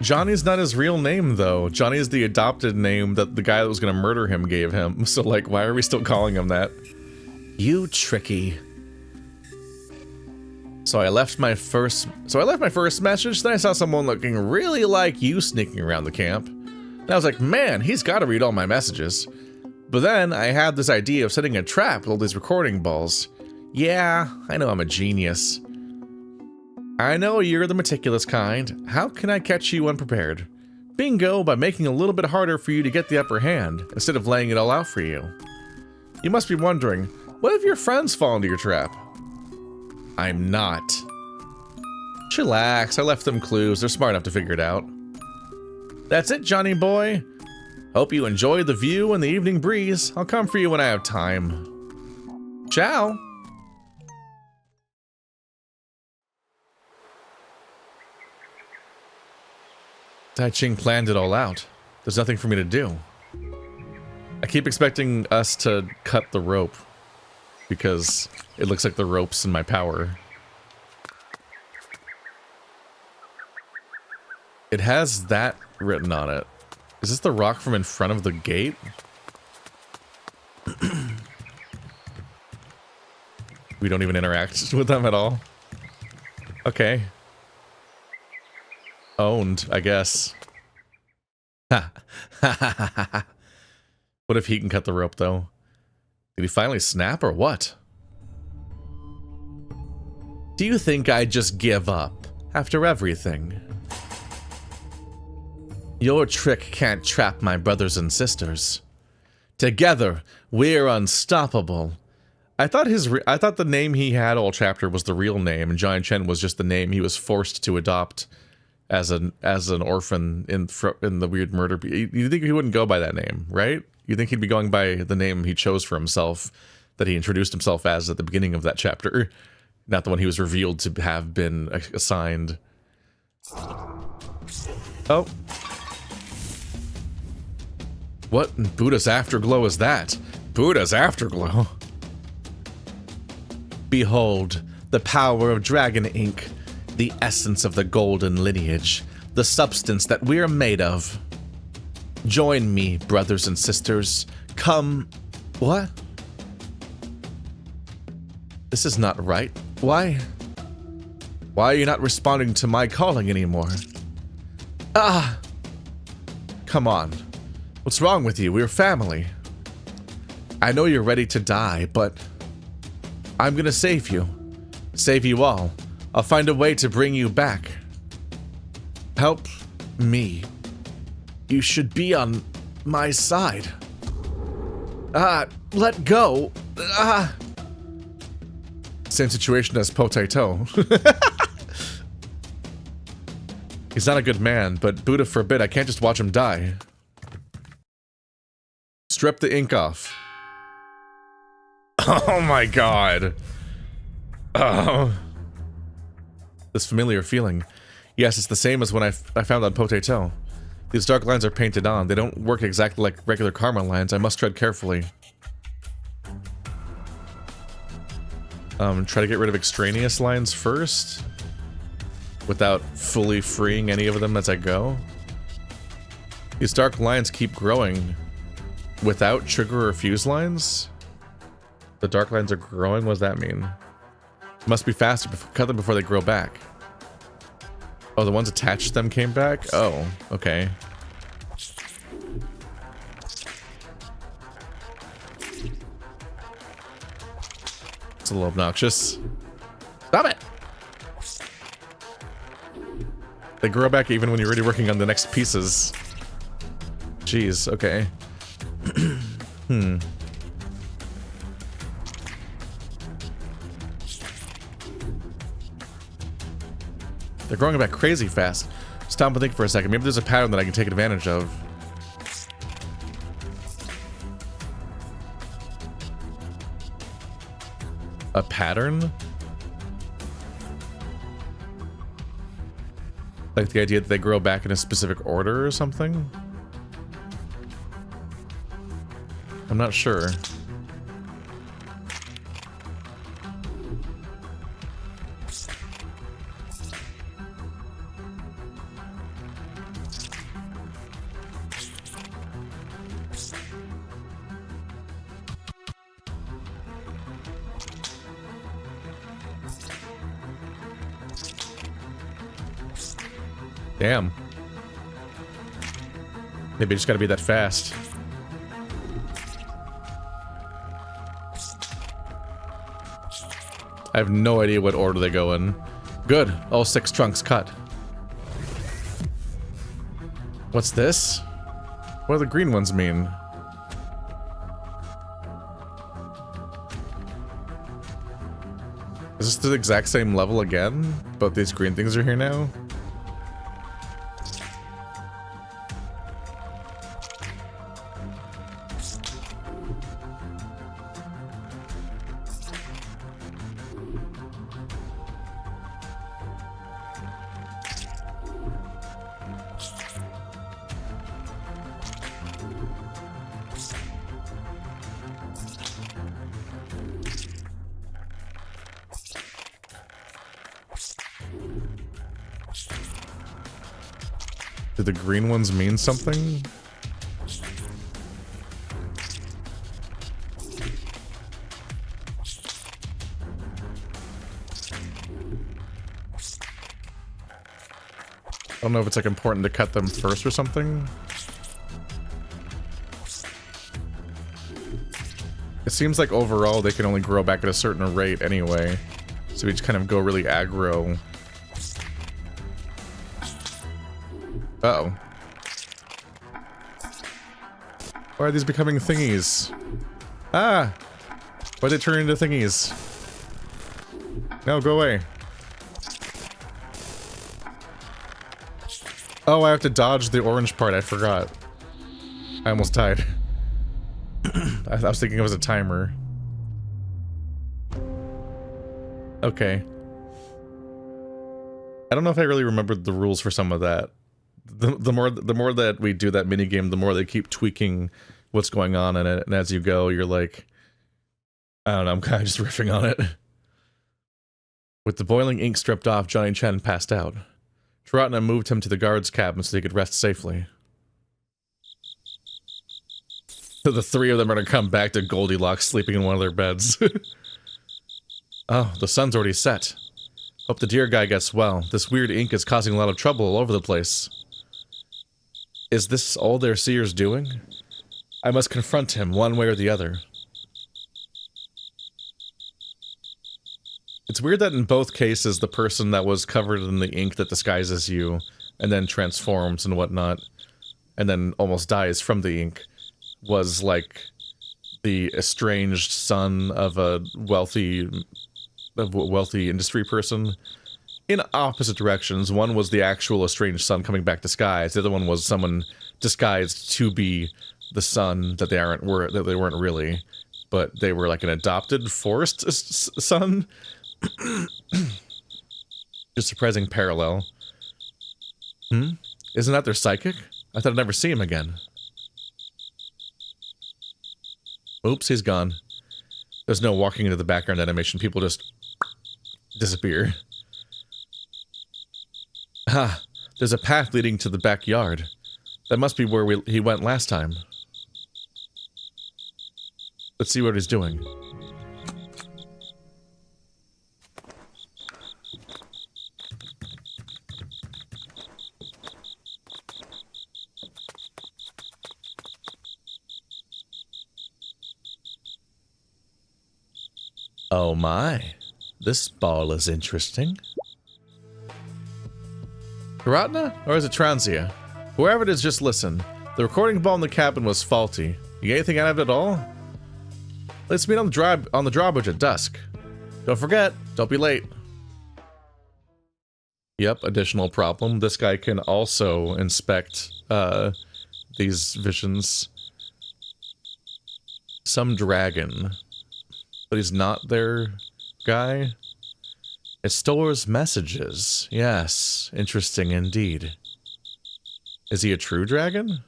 Johnny's not his real name, though. Johnny is the adopted name that the guy that was gonna murder him gave him. So, like, why are we still calling him that? You tricky. So I left my first message, then I saw someone looking really like you sneaking around the camp. And I was like, man, he's gotta read all my messages. But then I had this idea of setting a trap with all these recording balls. Yeah, I know I'm a genius. I know you're the meticulous kind. How can I catch you unprepared? Bingo, by making it a little bit harder for you to get the upper hand, instead of laying it all out for you. You must be wondering, what if your friends fall into your trap? I'm not. Chillax, I left them clues. They're smart enough to figure it out. That's it, Johnny boy. Hope you enjoy the view and the evening breeze. I'll come for you when I have time. Ciao. Tai Ching planned it all out. There's nothing for me to do. I keep expecting us to cut the rope because it looks like the rope's in my power. It has that written on it. Is this the rock from in front of the gate? We don't even interact with them at all. Okay. Owned, I guess. Ha. What if he can cut the rope, though? Did he finally snap, or what? Do you think I'd just give up after everything? Your trick can't trap my brothers and sisters. Together, we're unstoppable. I thought the name he had all chapter was the real name, and Giant Chen was just the name he was forced to adopt as an orphan in the weird murder. You think he wouldn't go by that name, right? You think he'd be going by the name he chose for himself, that he introduced himself as at the beginning of that chapter, not the one he was revealed to have been assigned. Oh. What in Buddha's afterglow is that? Buddha's afterglow? Behold, the power of dragon ink, the essence of the golden lineage, the substance that we're made of. Join me, brothers and sisters. Come... What? This is not right. Why? Why are you not responding to my calling anymore? Ah! Come on. What's wrong with you? We're family. I know you're ready to die, but... I'm gonna save you. Save you all. I'll find a way to bring you back. Help me. You should be on my side. Ah, let go. Ah. Same situation as Potato. He's not a good man, but Buddha forbid, I can't just watch him die. Strip the ink off. Oh my god. Oh. This familiar feeling. Yes, it's the same as when I found on Potato. These dark lines are painted on. They don't work exactly like regular karma lines. I must tread carefully. Try to get rid of extraneous lines first, without fully freeing any of them as I go. These dark lines keep growing without trigger or fuse lines. The dark lines are growing? What does that mean? Must be faster. Cut them before they grow back. Oh, the ones attached to them came back? Oh, okay. It's a little obnoxious. Stop it! They grow back even when you're already working on the next pieces. Jeez, okay. They're growing back crazy fast. Stop and think for a second. Maybe there's a pattern that I can take advantage of. A pattern? Like the idea that they grow back in a specific order or something? I'm not sure. Damn. Maybe I just gotta be that fast. I have no idea what order they go in. Good. All 6 trunks cut. What's this? What do the green ones mean? Is this the exact same level again? But these green things are here now? Do the green ones mean something? I don't know if it's like important to cut them first or something. It seems like overall they can only grow back at a certain rate anyway. So we just kind of go really aggro. Uh-oh. Why are these becoming thingies? Ah! Why'd they turn into thingies? No, go away. Oh, I have to dodge the orange part, I forgot. I almost died. I was thinking it was a timer. Okay. I don't know if I really remembered the rules for some of that. The more that we do that minigame, the more they keep tweaking what's going on in it, and as you go, you're like, I don't know, I'm kind of just riffing on it. With the boiling ink stripped off, Johnny Chen passed out. Taratna moved him to the guard's cabin so he could rest safely. So the three of them are gonna come back to Goldilocks sleeping in one of their beds. Oh, the sun's already set. Hope the dear guy gets well. This weird ink is causing a lot of trouble all over the place. Is this all their seer's doing? I must confront him one way or the other. It's weird that in both cases the person that was covered in the ink that disguises you and then transforms and whatnot and then almost dies from the ink was like the estranged son of a wealthy industry person in opposite directions. One was the actual estranged son coming back disguised. The other one was someone disguised to be the son that they weren't really, but they were like an adopted forced son. Just surprising parallel. Isn't that their psychic? I thought I'd never see him again. Oops, he's gone. There's no walking into the background animation. People just disappear. Ha! There's a path leading to the backyard. That must be where he went last time. Let's see what he's doing. Oh my, this ball is interesting. Taratna? Or is it Transia? Whoever it is, just listen. The recording ball in the cabin was faulty. You get anything out of it at all? Let's meet on the drawbridge at dusk. Don't forget, don't be late. Yep, additional problem. This guy can also inspect these visions. Some dragon. But he's not their guy. It stores messages. Yes, interesting indeed. Is he a true dragon?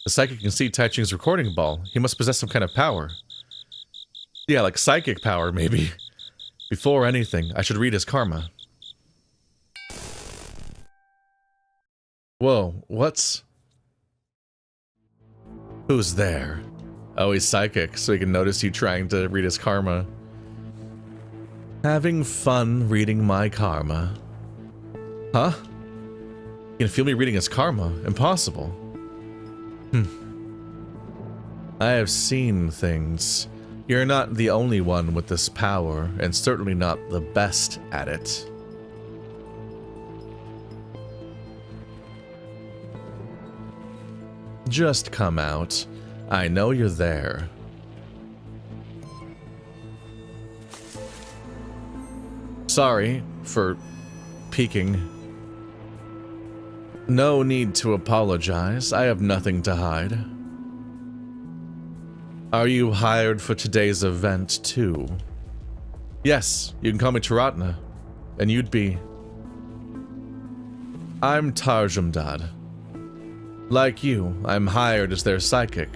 The psychic can see Taiching's recording ball. He must possess some kind of power. Yeah, like psychic power, maybe. Before anything, I should read his karma. Whoa, what's... Who's there? Oh, he's psychic, so he can notice you trying to read his karma. Having fun reading my karma. Huh? You can feel me reading his karma? Impossible. I have seen things. You're not the only one with this power, and certainly not the best at it. Just come out. I know you're there. Sorry for peeking. No need to apologize. I have nothing to hide. Are you hired for today's event, too? Yes, you can call me Taratna. And you'd be... I'm Tarjumdad. Like you, I'm hired as their psychic.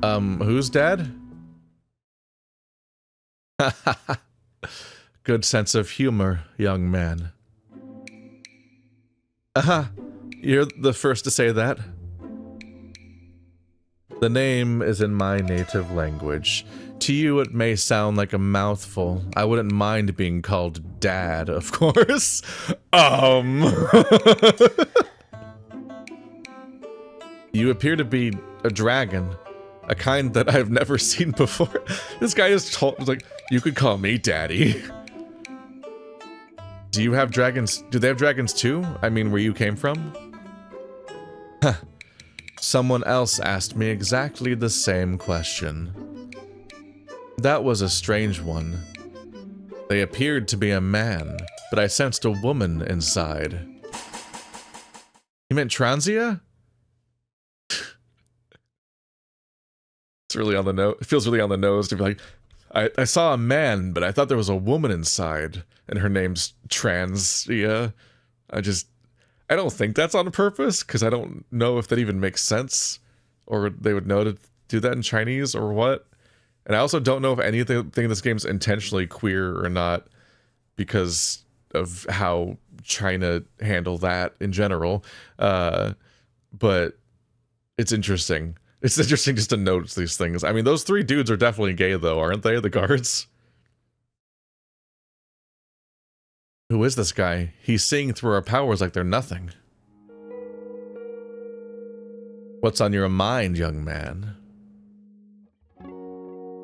Who's dad? Good sense of humor, young man. Aha! You're the first to say that. The name is in my native language. To you, it may sound like a mouthful. I wouldn't mind being called Dad, of course. You appear to be a dragon. A kind that I've never seen before. This guy is like, you could call me Daddy. Do you have dragons? Do they have dragons too? I mean, where you came from? Huh. Someone else asked me exactly the same question. That was a strange one. They appeared to be a man, but I sensed a woman inside. You meant Transia? It's really on the nose. It feels really on the nose to be like, I saw a man, but I thought there was a woman inside, and her name's Transia. I don't think that's on purpose, because I don't know if that even makes sense, or they would know to do that in Chinese, or what. And I also don't know if anything in this game's intentionally queer or not, because of how China handle that in general. But it's interesting. It's interesting just to notice these things. I mean, those three dudes are definitely gay, though, aren't they? The guards? Who is this guy? He's seeing through our powers like they're nothing. What's on your mind, young man?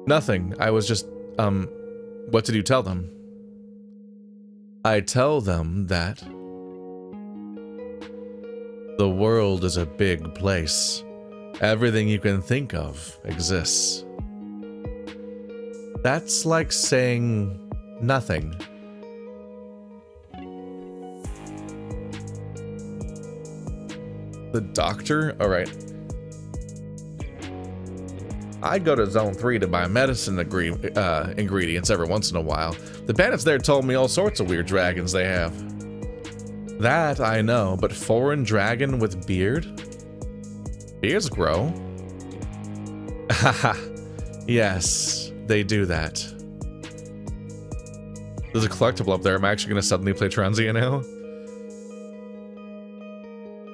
Nothing. I was just, what did you tell them? I tell them that the world is a big place. Everything you can think of exists. That's like saying nothing. The doctor? Alright. I go to Zone 3 to buy medicine ingredients every once in a while. The bandits there told me all sorts of weird dragons they have. That I know, but foreign dragon with beard? Beards grow. Haha. Yes, they do that. There's a collectible up there. Am I actually going to suddenly play Transia now?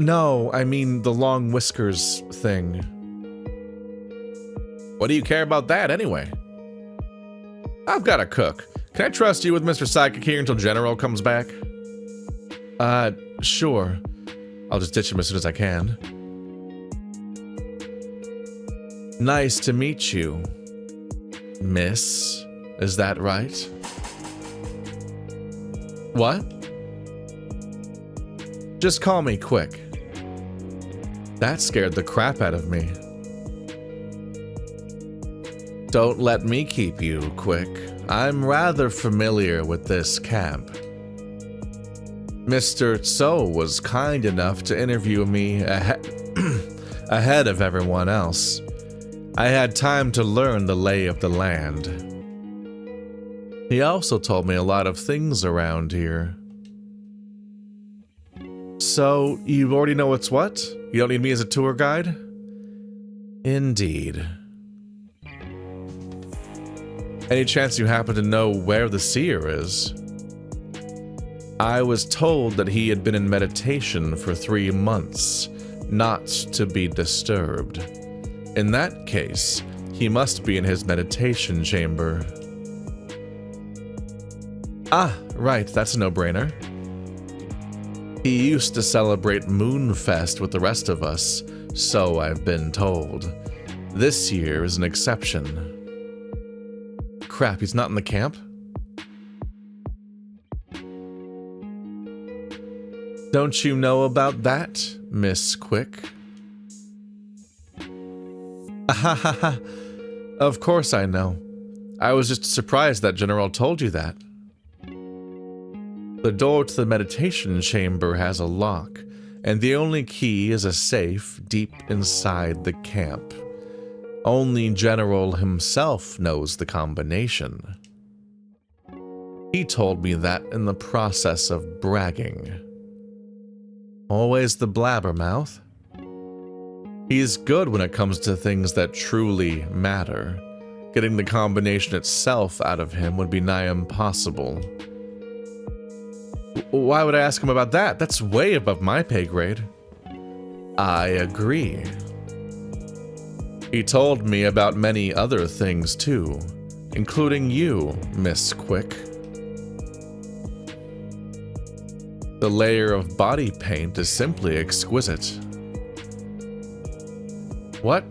No, I mean the long whiskers thing. What do you care about that anyway? I've got to cook. Can I trust you with Mr. Psychic here until General comes back? Sure. I'll just ditch him as soon as I can. Nice to meet you, miss. Is that right? What? Just call me Quick. That scared the crap out of me. Don't let me keep you, Quick. I'm rather familiar with this camp. Mr. Tso was kind enough to interview me ahead of everyone else. I had time to learn the lay of the land. He also told me a lot of things around here. So, you already know what's what? You don't need me as a tour guide? Indeed. Any chance you happen to know where the seer is? I was told that he had been in meditation for 3 months, not to be disturbed. In that case, he must be in his meditation chamber. Ah, right, that's a no-brainer. He used to celebrate Moonfest with the rest of us, so I've been told. This year is an exception. Crap, he's not in the camp? Don't you know about that, Miss Quick? Ahahaha. Of course I know. I was just surprised that General told you that. The door to the meditation chamber has a lock, and the only key is a safe deep inside the camp. Only General himself knows the combination. He told me that in the process of bragging. Always the blabbermouth. He's good when it comes to things that truly matter. Getting the combination itself out of him would be nigh impossible. Why would I ask him about that? That's way above my pay grade. I agree. He told me about many other things too, including you, Miss Quick. The layer of body paint is simply exquisite. What?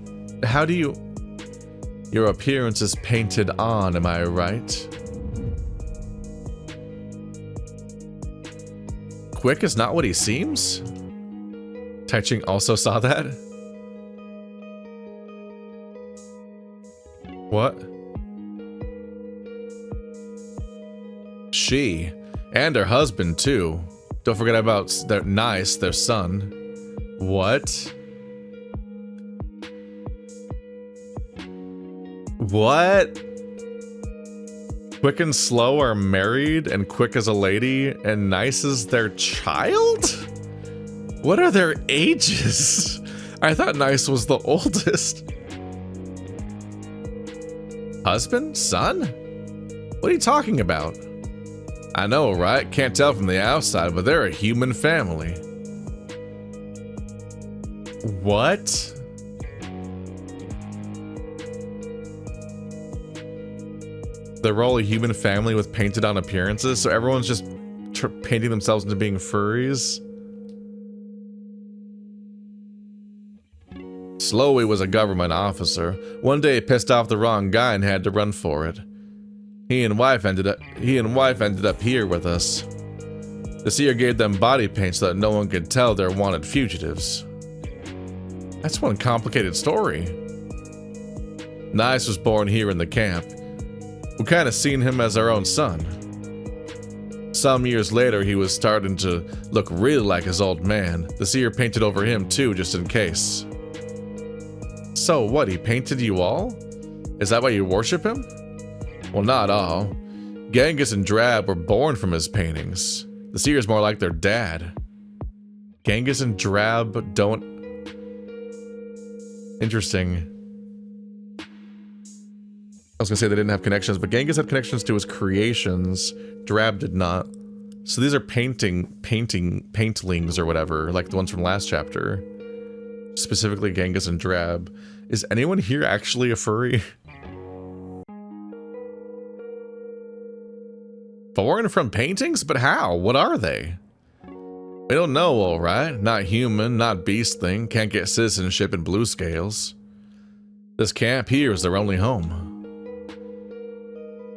How do you... Your appearance is painted on, am I right? Quick is not what he seems? Taiching also saw that? What? She, and her husband too. Don't forget about their their son. What? What? Quick and Slow are married, and Quick is a lady, and Nice is their child? What are their ages? I thought Nice was the oldest. Husband? Son? What are you talking about? I know, right? Can't tell from the outside, but they're a human family. What? They're all a human family with painted on appearances, so everyone's just painting themselves into being furries? Slowy was a government officer. One day he pissed off the wrong guy and had to run for it. He and wife ended up here with us. The seer gave them body paint so that no one could tell they're wanted fugitives. That's one complicated story. Nice was born here in the camp. We kind of seen him as our own son. Some years later, he was starting to look really like his old man. The seer painted over him too, just in case. So what, he painted you all? Is that why you worship him? Well, not all. Genghis and Drab were born from his paintings. The seer's more like their dad. Genghis and Drab don't... Interesting. I was gonna say they didn't have connections, but Genghis had connections to his creations. Drab did not. So these are paintlings or whatever, like the ones from last chapter. Specifically Genghis and Drab. Is anyone here actually a furry? Foreign from paintings? But how? What are they? We don't know, alright. Not human, not beastling, can't get citizenship in Bluescales. This camp here is their only home.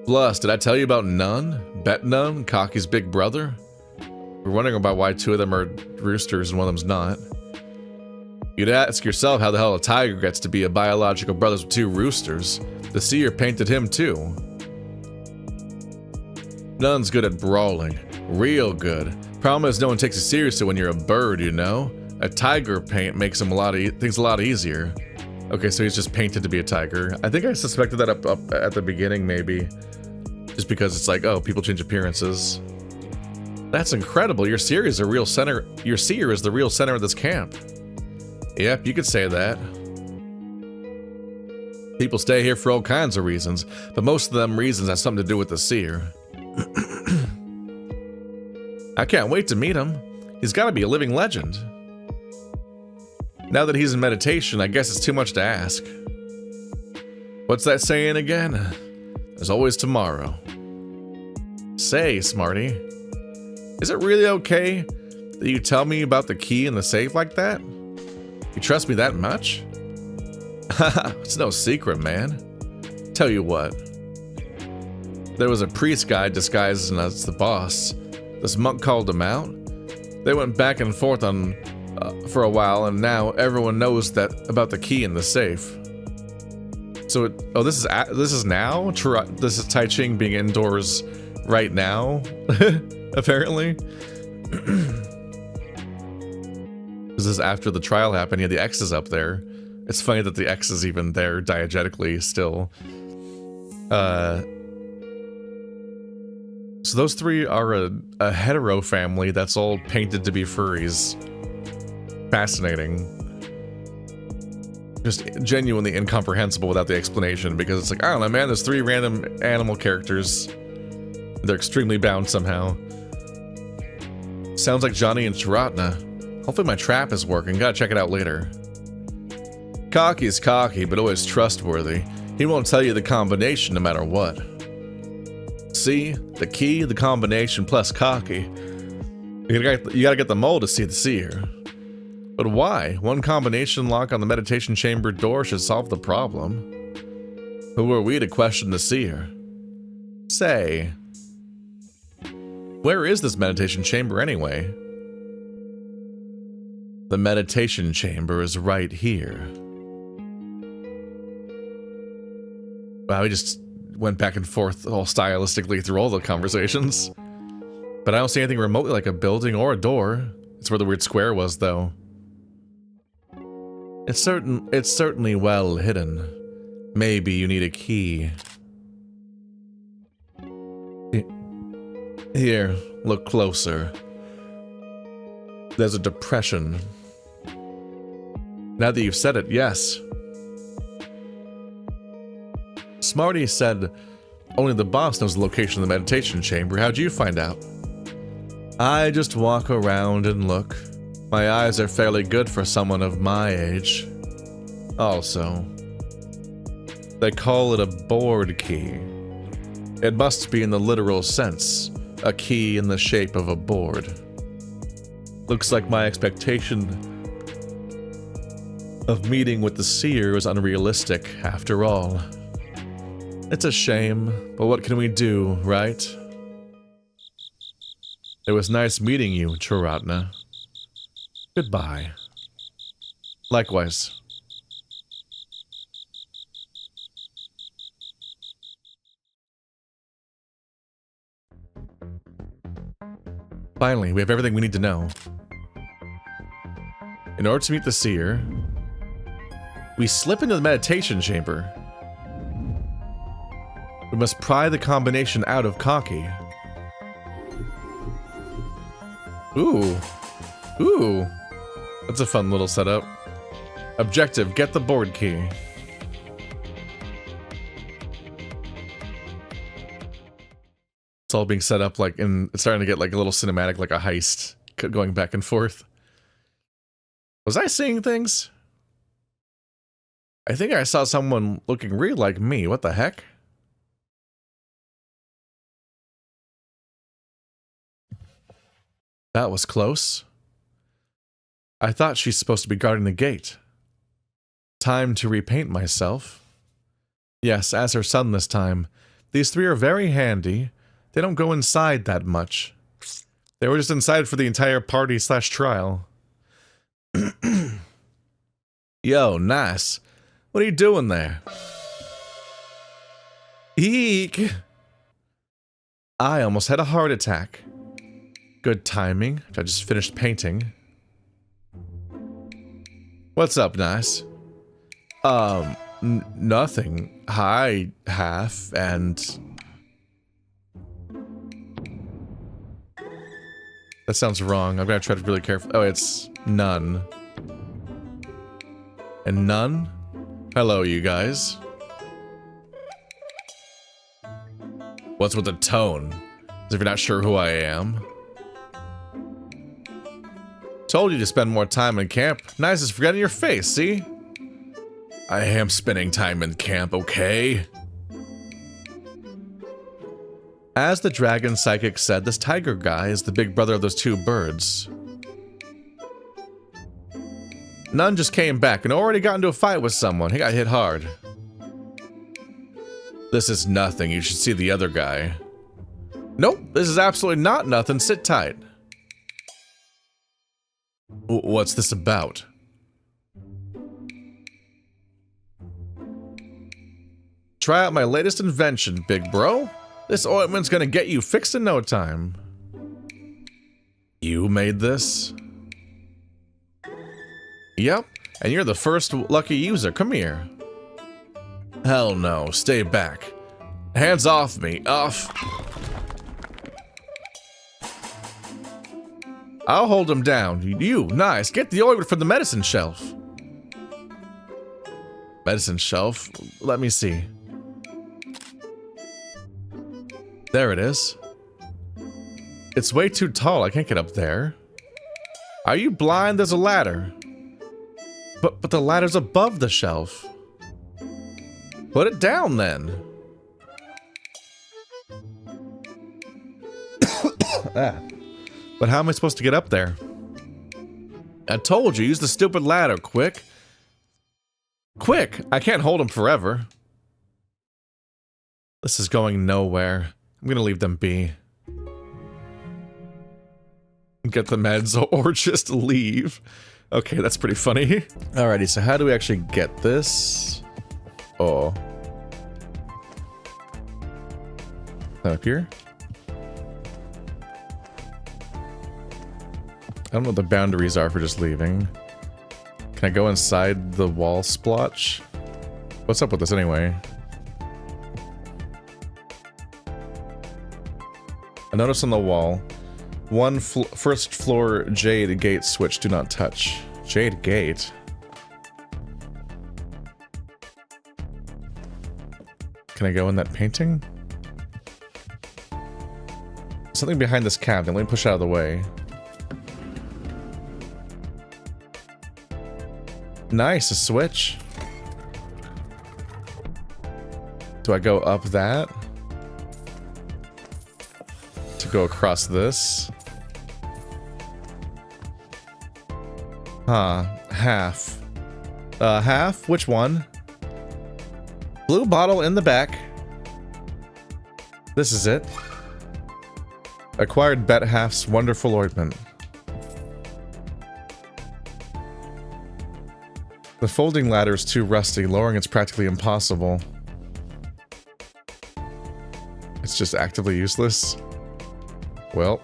Plus, did I tell you about Nun? Bet Nun, Cocky's big brother? We're wondering about why two of them are roosters and one of them's not. You'd ask yourself how the hell a tiger gets to be a biological brother with two roosters. The seer painted him too. Nun's good at brawling. Real good. Problem is no one takes you seriously when you're a bird, you know? A tiger paint makes him things a lot easier. Okay, so he's just painted to be a tiger. I think I suspected that up at the beginning, maybe. Just because it's like, oh, people change appearances. That's incredible. Your seer is the real center of this camp. Yep, you could say that. People stay here for all kinds of reasons, but most of them reasons have something to do with the seer. I can't wait to meet him. He's got to be a living legend. Now that he's in meditation, I guess it's too much to ask. What's that saying again? There's always tomorrow. Say, Smarty, is it really okay that you tell me about the key in the safe like that? You trust me that much? Haha, it's no secret, man. Tell you what. There was a priest guy disguised as the boss. This monk called him out. They went back and forth for a while, and now everyone knows that about the key in the safe. So, this is now? This is Tai Ching being indoors right now, apparently. This is after the trial happened. Yeah, the X is up there. It's funny that the X is even there diegetically still. So those three are a hetero family that's all painted to be furries. Fascinating. Just genuinely incomprehensible without the explanation, because it's like, I don't know, man, there's three random animal characters. They're extremely bound somehow. Sounds like Johnny and Charatna. Hopefully my trap is working. Gotta check it out later. Cocky's cocky, but always trustworthy. He won't tell you the combination no matter what. See? The key, the combination, plus cocky. You gotta get the mole to see the seer. But why? One combination lock on the meditation chamber door should solve the problem. Who are we to question the seer? Say, where is this meditation chamber anyway? The meditation chamber is right here. Wow, we just went back and forth all stylistically through all the conversations. But I don't see anything remotely like a building or a door. It's where the weird square was, though. It's certainly well hidden. Maybe you need a key. Here, look closer. There's a depression. Now that you've said it, yes. Smarty said only the boss knows the location of the meditation chamber. How'd you find out? I just walk around and look. My eyes are fairly good for someone of my age. Also, they call it a board key. It must be in the literal sense, a key in the shape of a board. Looks like my expectation of meeting with the seer was unrealistic after all. It's a shame, but what can we do, right? It was nice meeting you, Charatna. Goodbye. Likewise. Finally, we have everything we need to know. In order to meet the seer, we slip into the meditation chamber. We must pry the combination out of Cocky. Ooh. Ooh. That's a fun little setup. Objective, get the board key. It's all being set up like it's starting to get like a little cinematic, like a heist going back and forth. Was I seeing things? I think I saw someone looking real like me. What the heck? That was close. I thought she's supposed to be guarding the gate. Time to repaint myself. Yes, as her son this time. These three are very handy. They don't go inside that much. They were just inside for the entire party/trial. Yo, nice. What are you doing there? Eek! I almost had a heart attack. Good timing. I just finished painting. What's up, nice? Nothing. Hi, half, and... That sounds wrong. I'm gonna try to be really careful. Oh, it's none. And none? Hello, you guys. What's with the tone? As if you're not sure who I am. Told you to spend more time in camp. Nice is forgetting your face, see? I am spending time in camp, okay? As the dragon psychic said, this tiger guy is the big brother of those two birds. None just came back and already got into a fight with someone. He got hit hard. This is nothing. You should see the other guy. Nope, this is absolutely not nothing. Sit tight. What's this about? Try out my latest invention, big bro. This ointment's gonna get you fixed in no time. You made this? Yep, and you're the first lucky user. Come here. Hell no, stay back. Hands off me, off. I'll hold him down. You, nice. Get the ointment from the medicine shelf. Medicine shelf? Let me see. There it is. It's way too tall. I can't get up there. Are you blind? There's a ladder. But the ladder's above the shelf. Put it down then. But how am I supposed to get up there? I told you, use the stupid ladder, quick. Quick! I can't hold him forever. This is going nowhere. I'm gonna leave them be. Get the meds or just leave. Okay, that's pretty funny. Alrighty, so how do we actually get this? Oh. Up here? I don't know what the boundaries are for just leaving. Can I go inside the wall splotch? What's up with this anyway? I noticed on the wall, first floor jade gate switch, do not touch. Jade gate? Can I go in that painting? Something behind this cabinet, let me push it out of the way. Nice, a switch. Do I go up that? To go across this? Huh, half. Half? Which one? Blue bottle in the back. This is it. Acquired Bet Half's wonderful ointment. The folding ladder is too rusty. Lowering it's practically impossible. It's just actively useless. Well,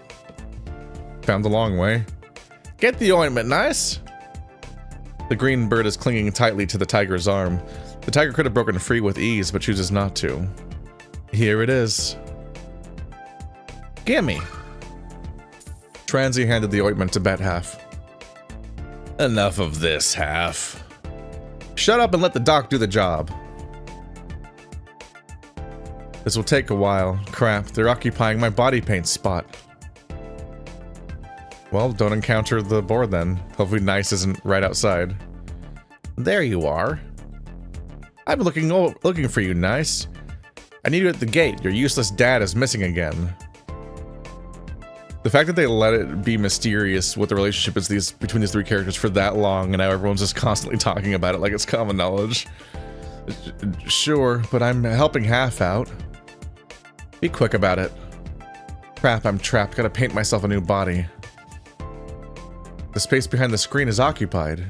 found the long way. Get the ointment, nice! The green bird is clinging tightly to the tiger's arm. The tiger could have broken free with ease, but chooses not to. Here it is. Gimme! Transy handed the ointment to Bet Half. Enough of this, Half. Shut up and let the doc do the job. This will take a while. Crap, they're occupying my body paint spot. Well, don't encounter the board then. Hopefully Nice isn't right outside. There you are. I've been looking for you, Nice. I need you at the gate. Your useless dad is missing again. The fact that they let it be mysterious what the relationship is between these three characters for that long, and now everyone's just constantly talking about it like it's common knowledge. Sure, but I'm helping Half out. Be quick about it. Crap, I'm trapped. Gotta paint myself a new body. The space behind the screen is occupied.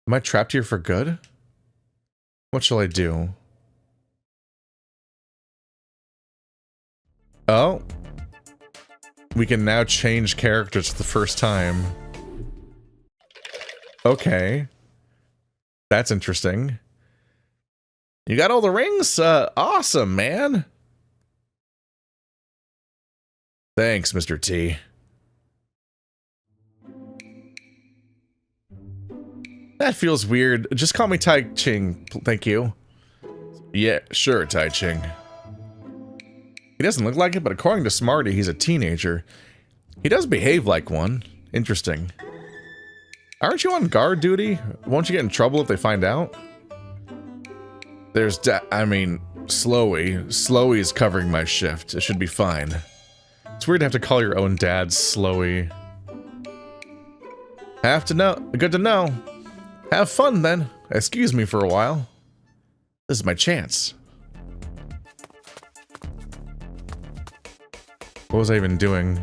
Am I trapped here for good? What shall I do? Oh. We can now change characters for the first time. Okay. That's interesting. You got all the rings? Awesome, man. Thanks, Mr. T. That feels weird. Just call me Tai Ching, thank you. Yeah, sure, Tai Ching. He doesn't look like it, but according to Smarty, he's a teenager. He does behave like one. Interesting. Aren't you on guard duty? Won't you get in trouble if they find out? There's Slowy. Slowy's covering my shift. It should be fine. It's weird to have to call your own dad Slowy. Have to know. Good to know. Have fun, then. Excuse me for a while. This is my chance. What was I even doing?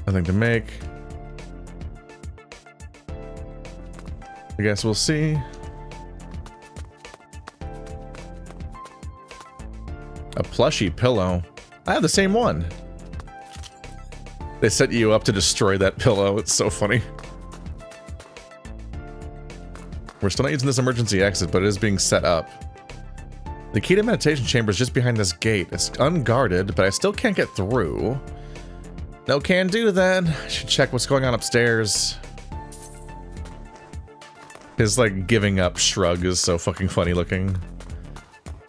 Nothing to make. I guess we'll see. A plushy pillow. I have the same one. They set you up to destroy that pillow. It's so funny. We're still not using this emergency exit, but it is being set up. The key to meditation chamber is just behind this gate. It's unguarded, but I still can't get through. No can do then. I should check what's going on upstairs. His, like, giving up shrug is so fucking funny looking.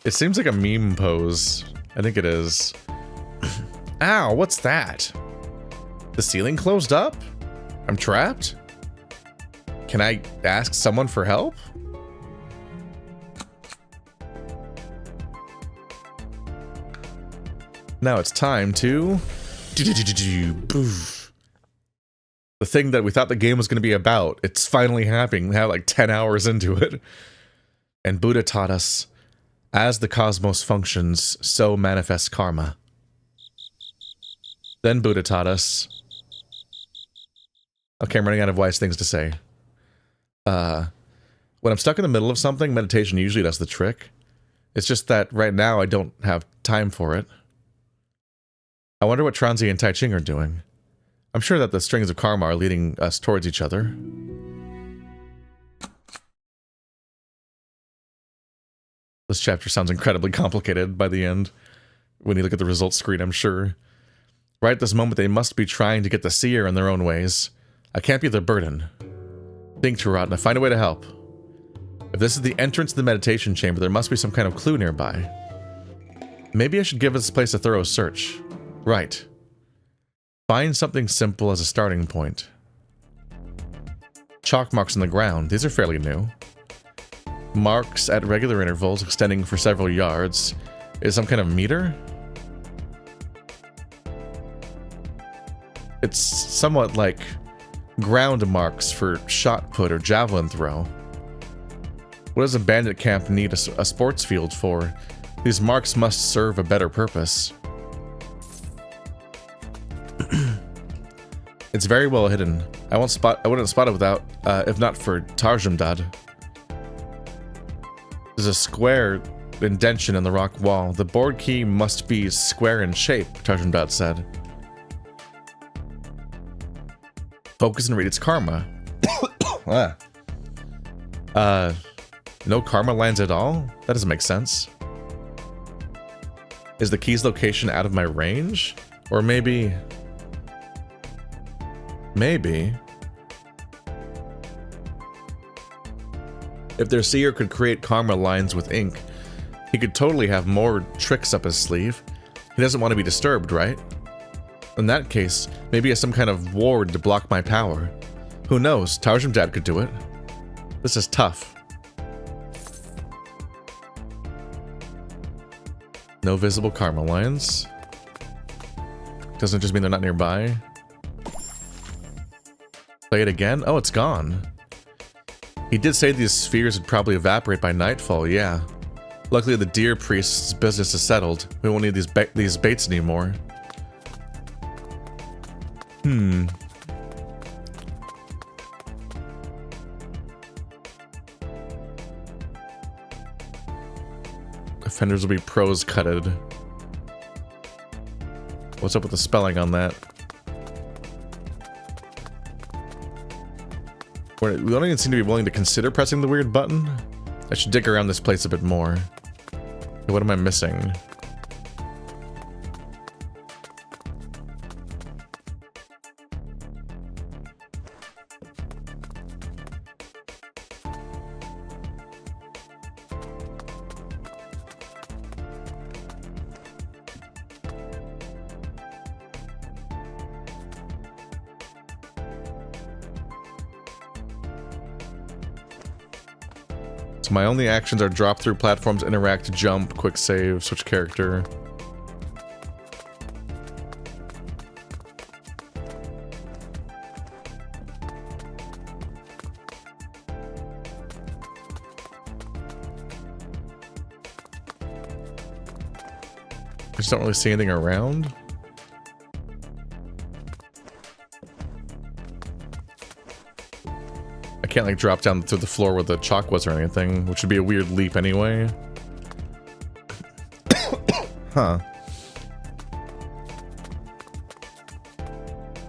It seems like a meme pose. I think it is. Ow, what's that? The ceiling closed up? I'm trapped? Can I ask someone for help? Now it's time to... The thing that we thought the game was going to be about, it's finally happening. We have like 10 hours into it. And Buddha taught us, as the cosmos functions, so manifests karma. Then Buddha taught us... Okay, I'm running out of wise things to say. When I'm stuck in the middle of something, meditation usually does the trick. It's just that right now I don't have time for it. I wonder what Tranzi and Tai Ching are doing. I'm sure that the strings of karma are leading us towards each other. This chapter sounds incredibly complicated by the end. When you look at the results screen, I'm sure. Right at this moment, they must be trying to get the seer in their own ways. I can't be their burden. Think, Taratna, find a way to help. If this is the entrance to the meditation chamber, there must be some kind of clue nearby. Maybe I should give this place a thorough search. Right. Find something simple as a starting point. Chalk marks on the ground. These are fairly new. Marks at regular intervals extending for several yards. Is some kind of meter? It's somewhat like ground marks for shot put or javelin throw. What does a bandit camp need a sports field for? These marks must serve a better purpose. It's very well hidden. I wouldn't spot it without, if not for Tarjumdad. There's a square indentation in the rock wall. The board key must be square in shape, Tarjumdad said. Focus and read its karma. No karma lines at all? That doesn't make sense. Is the key's location out of my range? Or maybe... Maybe... If their seer could create karma lines with ink, he could totally have more tricks up his sleeve. He doesn't want to be disturbed, right? In that case, maybe he has some kind of ward to block my power. Who knows? Tarjumdad could do it. This is tough. No visible karma lines. Doesn't just mean they're not nearby. Play it again? Oh, it's gone. He did say these spheres would probably evaporate by nightfall, yeah. Luckily the deer priest's business is settled. We won't need these baits anymore. Offenders will be prose cutted. What's up with the spelling on that? We don't even seem to be willing to consider pressing the weird button. I should dig around this place a bit more. What am I missing? So my only actions are drop through platforms, interact, jump, quick save, switch character. I just don't really see anything around. I can't like drop down to the floor where the chalk was or anything, which would be a weird leap anyway. Huh.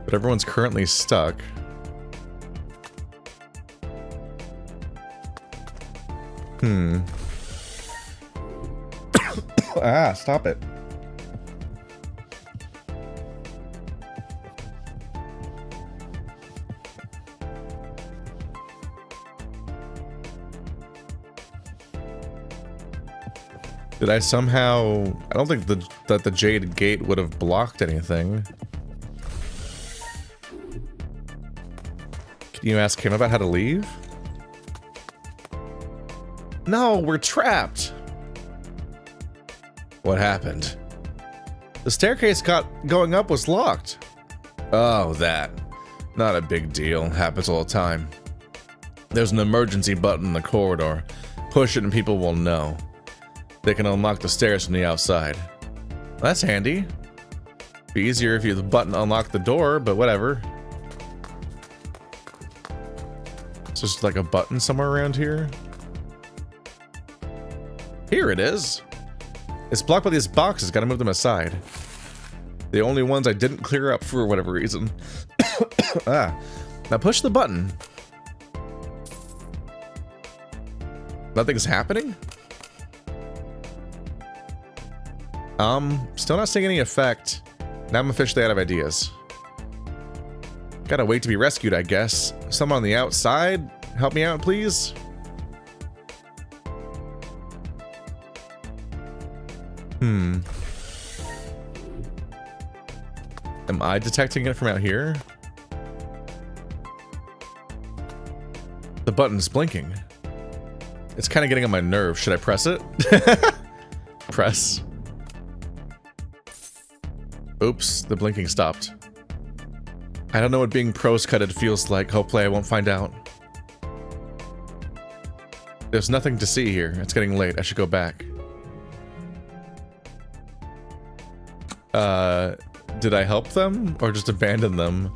But everyone's currently stuck. Ah, stop it. Did I somehow... I don't think that the jade gate would have blocked anything. Can you ask him about how to leave? No, we're trapped! What happened? The staircase going up was locked. Oh, that. Not a big deal. Happens all the time. There's an emergency button in the corridor. Push it and people will know. They can unlock the stairs from the outside. That's handy. Be easier if the button unlocked the door, but whatever. It's just like a button somewhere around here. Here it is. It's blocked by these boxes. Gotta move them aside. The only ones I didn't clear up for whatever reason. Ah. Now push the button. Nothing's happening? Still not seeing any effect. Now I'm officially out of ideas. Gotta wait to be rescued, I guess. Someone on the outside? Help me out, please? Am I detecting it from out here? The button's blinking. It's kind of getting on my nerves. Should I press it? Press. Oops, the blinking stopped. I don't know what being prose-cutted feels like. Hopefully I won't find out. There's nothing to see here. It's getting late. I should go back. Did I help them? Or just abandon them?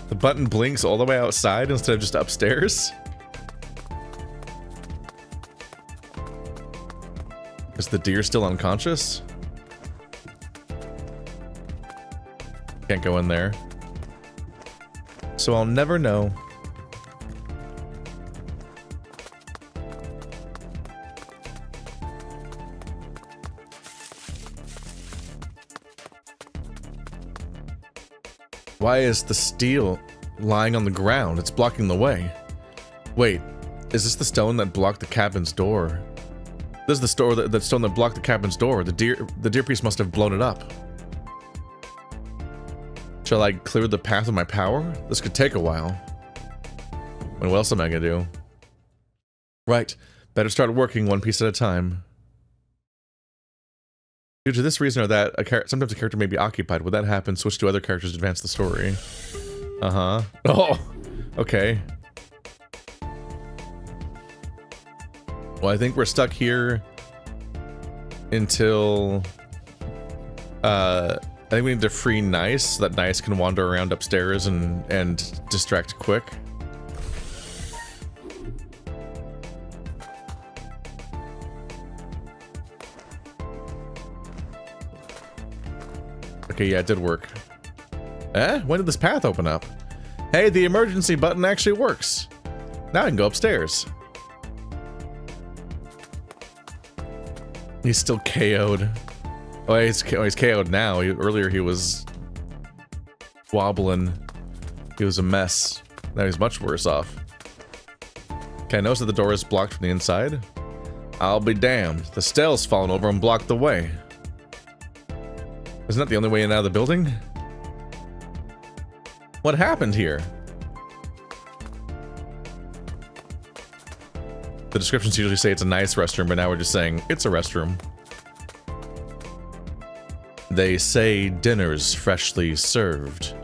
The button blinks all the way outside instead of just upstairs? Is the deer still unconscious? Can't go in there. So I'll never know. Why is the steel lying on the ground? It's blocking the way. Wait, is this the stone that blocked the cabin's door? This is the stone that blocked the cabin's door. The deer priest must have blown it up. Shall I clear the path with my power? This could take a while. And what else am I gonna do? Right, better start working one piece at a time. Due to this reason or that, sometimes a character may be occupied. Would that happen? Switch to other characters to advance the story. Uh-huh. Oh! Okay. Well, I think we're stuck here until... I think we need to free Nice, so that Nice can wander around upstairs and distract Quick. Okay, yeah, it did work. Eh? When did this path open up? Hey, the emergency button actually works. Now I can go upstairs. He's still KO'd. Oh, he's KO'd now. Earlier he was wobbling. He was a mess. Now he's much worse off. Okay, I notice that the door is blocked from the inside. I'll be damned. The stale's fallen over and blocked the way. Isn't that the only way in and out of the building? What happened here? The descriptions usually say it's a nice restroom, but now we're just saying it's a restroom. They say dinner's freshly served.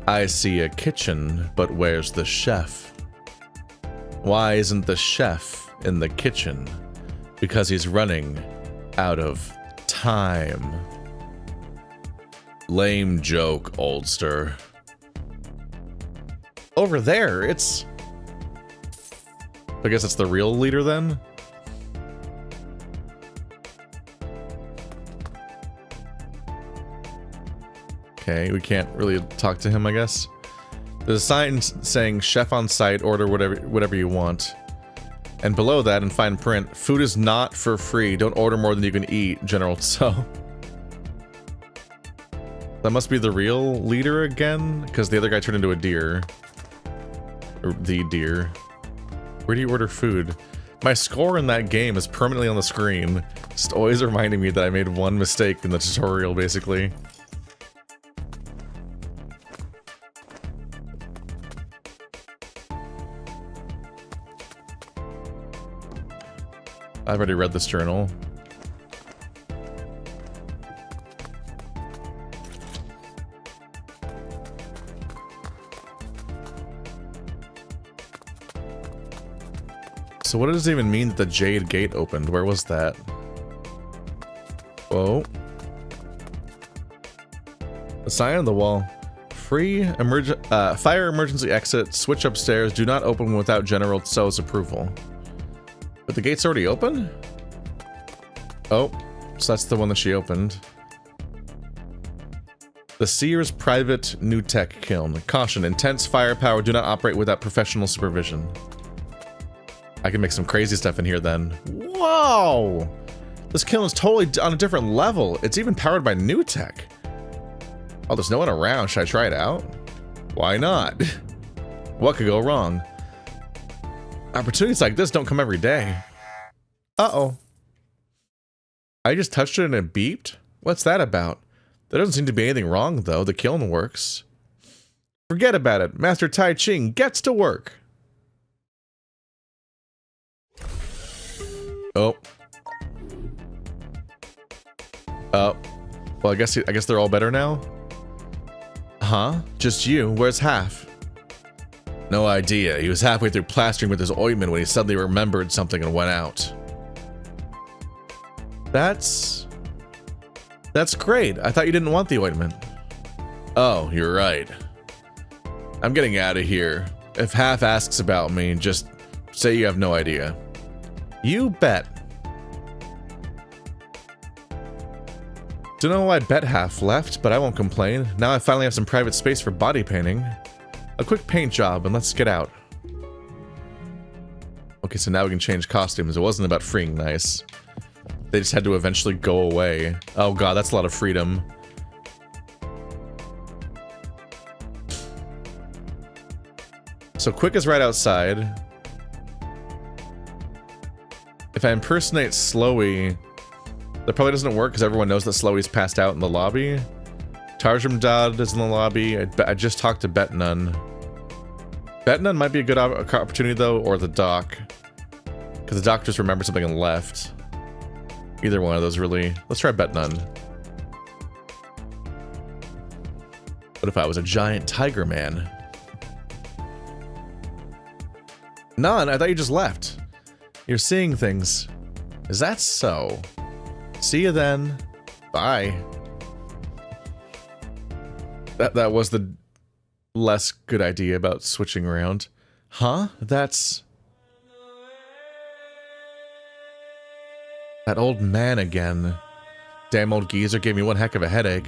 I see a kitchen, but where's the chef? Why isn't the chef in the kitchen? Because he's running out of time. Lame joke, oldster. Over there, it's... I guess it's the real leader then? Okay, we can't really talk to him, I guess. There's a sign saying chef on site, order whatever you want. And below that, in fine print, food is not for free. Don't order more than you can eat, General So. That must be the real leader again, because the other guy turned into a deer. Or the deer. Where do you order food? My score in that game is permanently on the screen, just always reminding me that I made one mistake in the tutorial, basically. I've already read this journal. So what does it even mean that the Jade Gate opened? Where was that? Whoa. The sign on the wall. Fire emergency exit. Switch upstairs. Do not open without General Tso's approval. But the gate's already open? Oh, so that's the one that she opened. The Seer's private new tech kiln. Caution, intense firepower. Do not operate without professional supervision. I can make some crazy stuff in here then. Whoa! This kiln is totally on a different level. It's even powered by new tech. Oh, there's no one around. Should I try it out? Why not? What could go wrong? Opportunities like this don't come every day. Uh-oh. I just touched it and it beeped? What's that about? There doesn't seem to be anything wrong, though. The kiln works. Forget about it. Master Tai Ching gets to work. Oh. Oh. Well, I guess they're all better now? Huh? Just you? Where's Half? No idea. He was halfway through plastering with his ointment when he suddenly remembered something and went out. That's great. I thought you didn't want the ointment. Oh, you're right. I'm getting out of here. If Half asks about me, just say you have no idea. You bet. Don't know why Bet Half left, but I won't complain. Now I finally have some private space for body painting. A quick paint job and let's get out. Okay, so now we can change costumes. It wasn't about freeing nice. They just had to eventually go away. Oh god, that's a lot of freedom. So Quick is right outside. If I impersonate Slowy, that probably doesn't work because everyone knows that Slowy's passed out in the lobby. Tarjumdad is in the lobby. I just talked to Betnun. Betnun might be a good opportunity though, or the doc. Because the doc just remembered something and left. Either one of those really. Let's try Betnun. What if I was a giant tiger man? None, I thought you just left. You're seeing things. Is that so? See you then. Bye. That was the less good idea about switching around. Huh? That's... that old man again. Damn old geezer gave me one heck of a headache.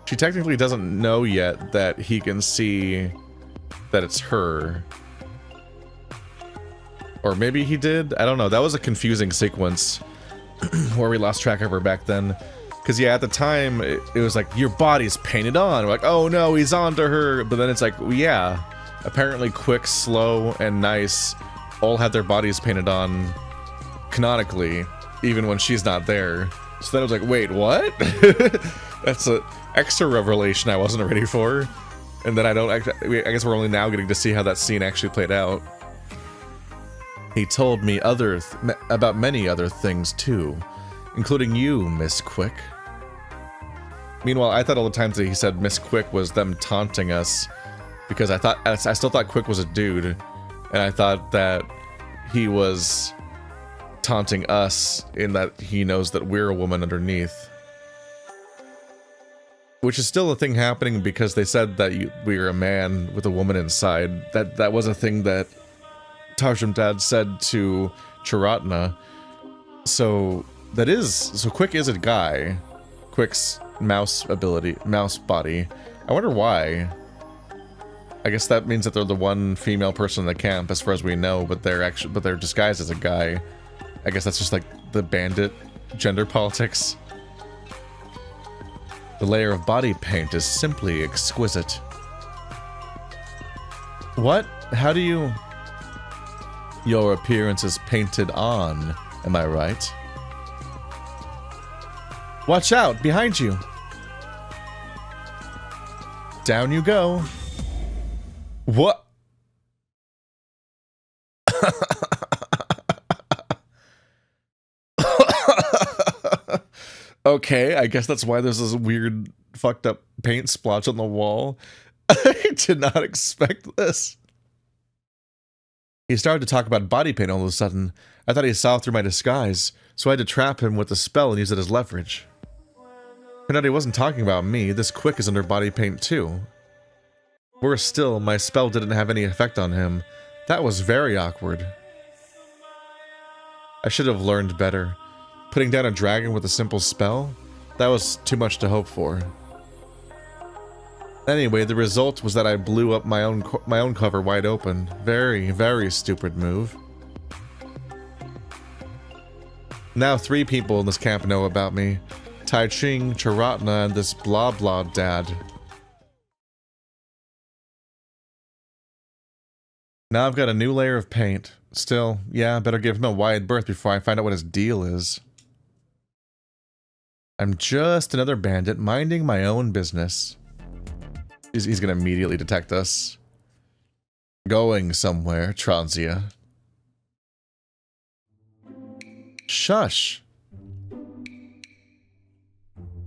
She technically doesn't know yet that he can see that it's her. Or maybe he did? I don't know. That was a confusing sequence where we lost track of her back then. Because, yeah, at the time, it was like, your body's painted on. We're like, oh no, he's onto her. But then it's like, well, yeah. Apparently Quick, Slow, and Nice all had their bodies painted on canonically, even when she's not there. So then I was like, wait, what? That's an extra revelation I wasn't ready for. And then I guess we're only now getting to see how that scene actually played out. He told me about many other things too, including you, Miss Quick. Meanwhile, I thought all the times that he said Miss Quick was them taunting us, because I still thought Quick was a dude, and I thought that he was taunting us in that he knows that we're a woman underneath. Which is still a thing happening because they said that we are a man with a woman inside. That was a thing that Tarjumdad said to Charatna. So Quick is a guy. Quick's mouse body. I wonder why. I guess that means that they're the one female person in the camp as far as we know, but they're disguised as a guy. I guess that's just like the bandit gender politics. The layer of body paint is simply exquisite. What? How do you... Your appearance is painted on, am I right? Watch out! Behind you! Down you go. What? Okay, I guess that's why there's this weird fucked up paint splotch on the wall. I did not expect this. He started to talk about body paint all of a sudden. I thought he saw through my disguise, so I had to trap him with a spell and use it as leverage. Turned out he wasn't talking about me. This quick is under body paint too. Worse still, my spell didn't have any effect on him. That was very awkward. I should have learned better. Putting down a dragon with a simple spell? That was too much to hope for. Anyway, the result was that I blew up my own cover wide open. Very, very stupid move. Now 3 people in this camp know about me. Tai Ching, Charatna, and this blah blah dad. Now I've got a new layer of paint. Still, yeah, better give him a wide berth before I find out what his deal is. I'm just another bandit minding my own business. He's gonna immediately detect us. Going somewhere, Transia. Shush.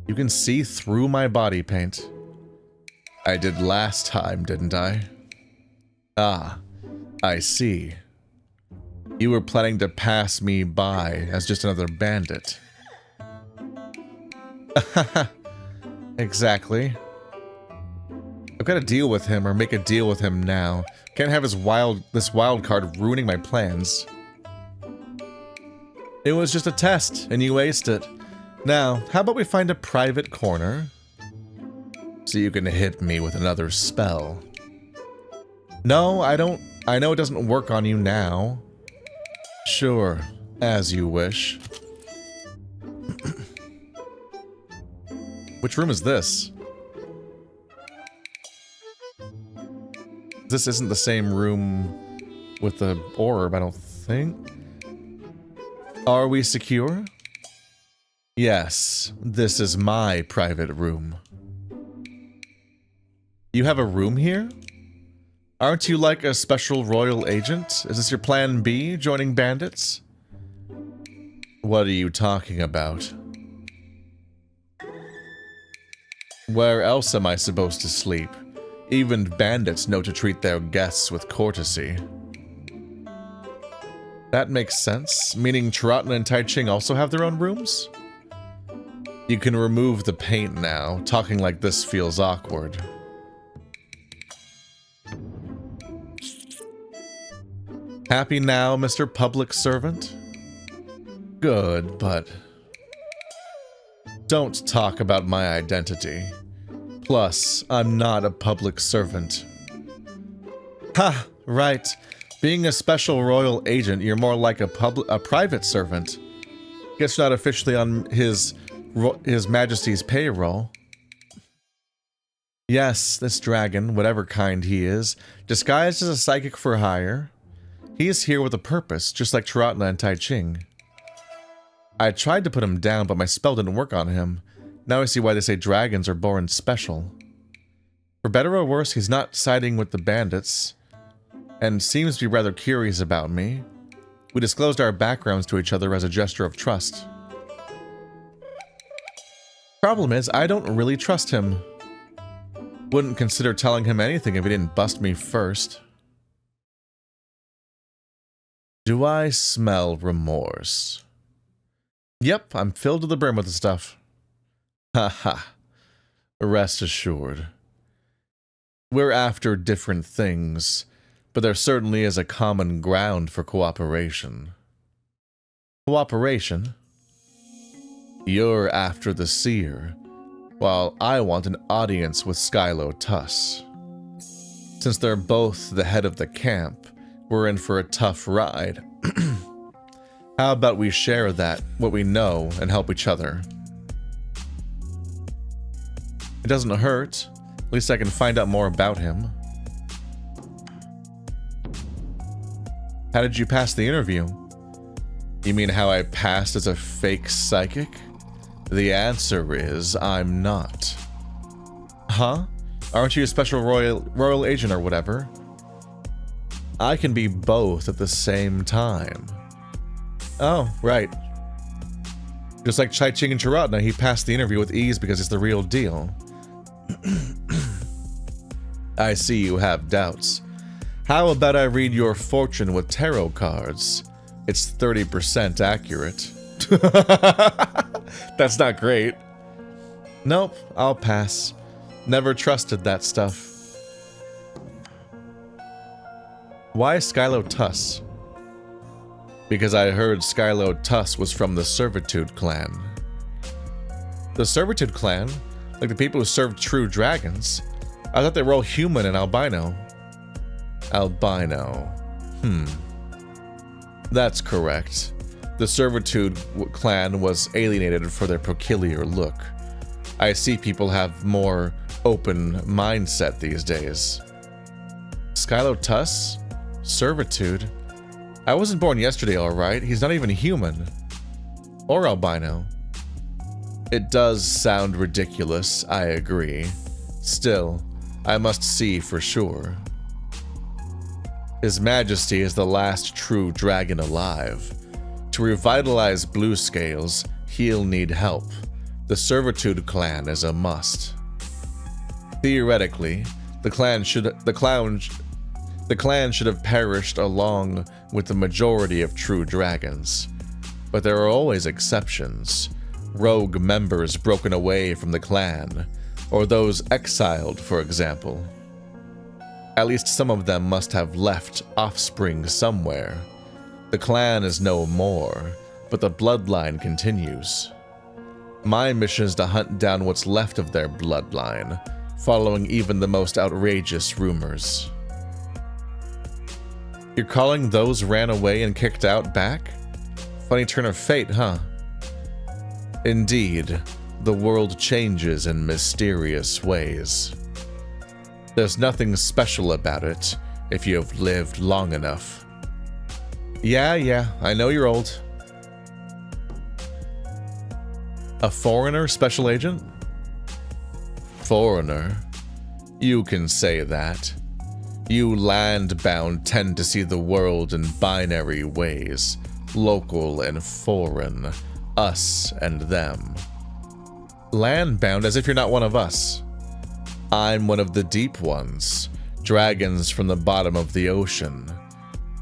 You can see through my body paint. I did last time, didn't I? Ah, I see. You were planning to pass me by as just another bandit. Exactly. I've got to deal with him or make a deal with him now. Can't have this wild card ruining my plans. It was just a test and you aced it. Now, how about we find a private corner so you can hit me with another spell? No, I don't. I know it doesn't work on you now. Sure, as you wish. Which room is this? This isn't the same room with the orb, I don't think. Are we secure? Yes, this is my private room. You have a room here? Aren't you like a special royal agent? Is this your plan B, joining bandits? What are you talking about? Where else am I supposed to sleep? Even bandits know to treat their guests with courtesy. That makes sense, meaning Charatna and Tai Ching also have their own rooms? You can remove the paint now. Talking like this feels awkward. Happy now, Mr. Public Servant? Good, but... don't talk about my identity. Plus, I'm not a public servant. Ha! Right. Being a special royal agent, you're more like a private servant. Guess you're not officially on His Majesty's payroll. Yes, this dragon, whatever kind he is, disguised as a psychic for hire. He is here with a purpose, just like Charatna and Tai Ching. I tried to put him down, but my spell didn't work on him. Now I see why they say dragons are born special. For better or worse, he's not siding with the bandits, and seems to be rather curious about me. We disclosed our backgrounds to each other as a gesture of trust. Problem is, I don't really trust him. Wouldn't consider telling him anything if he didn't bust me first. Do I smell remorse? Yep, I'm filled to the brim with the stuff. Haha. Rest assured. We're after different things, but there certainly is a common ground for cooperation. Cooperation? You're after the seer, while I want an audience with Skylo Tus. Since they're both the head of the camp, we're in for a tough ride. How about we share what we know, and help each other? It doesn't hurt. At least I can find out more about him. How did you pass the interview? You mean how I passed as a fake psychic? The answer is I'm not. Huh? Aren't you a special royal agent or whatever? I can be both at the same time. Oh, right. Just like Chai Ching and Charatna, he passed the interview with ease because it's the real deal. I see you have doubts. How about I read your fortune with tarot cards? It's 30% accurate. That's not great. Nope, I'll pass. Never trusted that stuff. Why Skylo Tus? Because I heard Skylo Tus was from the Servitude clan. The Servitude clan? Like the people who served true dragons? I thought they were all human and albino. Albino. That's correct. The Servitude clan was alienated for their peculiar look. I see people have more open mindset these days. Skylo Tus? Servitude? I wasn't born yesterday, alright. He's not even human. Or albino. It does sound ridiculous, I agree. Still, I must see for sure. His Majesty is the last true dragon alive. To revitalize Bluescales, he'll need help. The Servitude clan is a must. Theoretically, the clan should have perished along with the majority of true dragons. But there are always exceptions. Rogue members broken away from the clan, or those exiled, for example. At least some of them must have left offspring somewhere. The clan is no more, but the bloodline continues. My mission is to hunt down what's left of their bloodline, following even the most outrageous rumors. You're calling those ran away and kicked out back? Funny turn of fate, huh? Indeed, the world changes in mysterious ways. There's nothing special about it if you have lived long enough. Yeah, I know you're old. A foreigner special agent? Foreigner? You can say that. You land-bound tend to see the world in binary ways. Local and foreign. Us and them. Land-bound as if you're not one of us. I'm one of the deep ones. Dragons from the bottom of the ocean.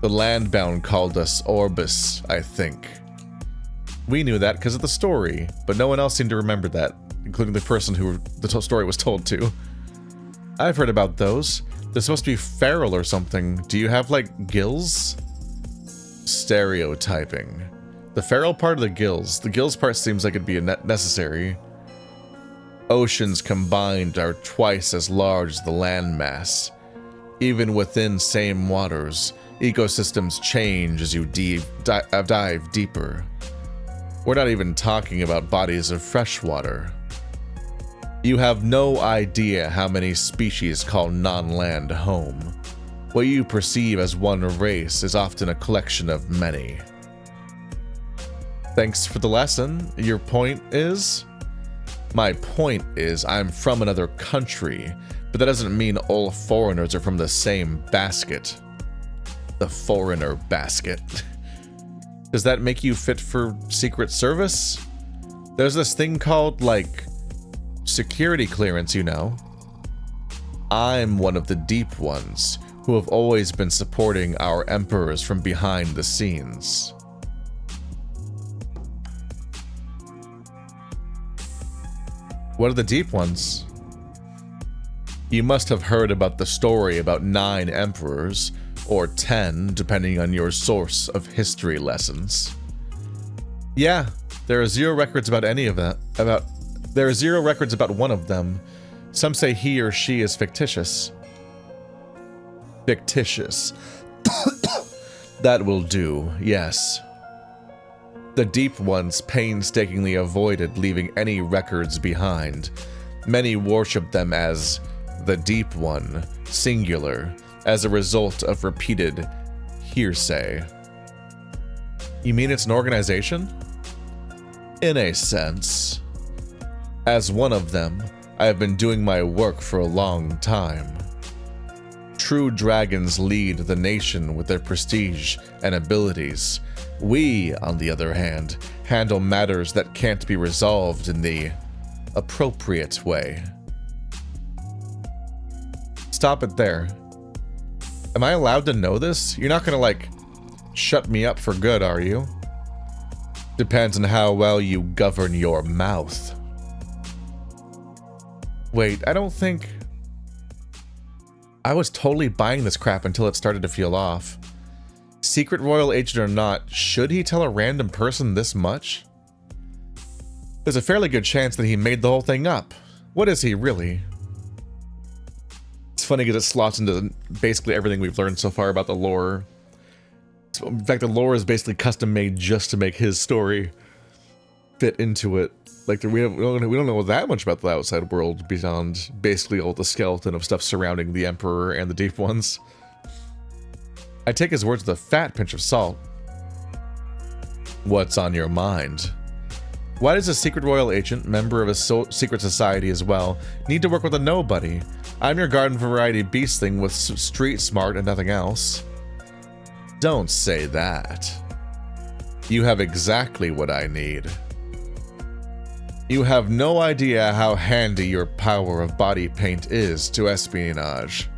The land-bound called us Orbis, I think. We knew that because of the story, but no one else seemed to remember that, including the person who the story was told to. I've heard about those. They're supposed to be feral or something. Do you have, like, gills? Stereotyping. The feral part of the gills. The gills part seems like it'd be necessary. Oceans combined are twice as large as the landmass. Even within same waters, ecosystems change as you dive deeper. We're not even talking about bodies of fresh water. You have no idea how many species call non-land home. What you perceive as one race is often a collection of many. Thanks for the lesson. Your point is? My point is I'm from another country, but that doesn't mean all foreigners are from the same basket. The foreigner basket. Does that make you fit for Secret Service? There's this thing called, like, security clearance, you know. I'm one of the deep ones who have always been supporting our emperors from behind the scenes. What are the deep ones? You must have heard about the story about 9 emperors, or 10, depending on your source of history lessons. Yeah, there are 0 records about any of that. There are 0 records about one of them. Some say he or she is fictitious. Fictitious. That will do, yes. The deep ones painstakingly avoided leaving any records behind. Many worship them as the Deep One, singular, as a result of repeated hearsay. You mean it's an organization? In a sense. As one of them, I have been doing my work for a long time. True dragons lead the nation with their prestige and abilities. We, on the other hand, handle matters that can't be resolved in the appropriate way. Stop it there. Am I allowed to know this? You're not gonna, like, shut me up for good, are you? Depends on how well you govern your mouth. Wait, I don't think... I was totally buying this crap until it started to feel off. Secret royal agent or not, should he tell a random person this much? There's a fairly good chance that he made the whole thing up. What is he, really? It's funny because it slots into basically everything we've learned so far about the lore. In fact, the lore is basically custom made just to make his story fit into it. Like, we don't know that much about the outside world beyond basically all the skeleton of stuff surrounding the Emperor and the Deep Ones. I take his words with a fat pinch of salt. What's on your mind? Why does a secret royal agent, member of a secret society as well, need to work with a nobody? I'm your garden variety beastling with street smart and nothing else. Don't say that. You have exactly what I need. You have no idea how handy your power of body paint is to espionage.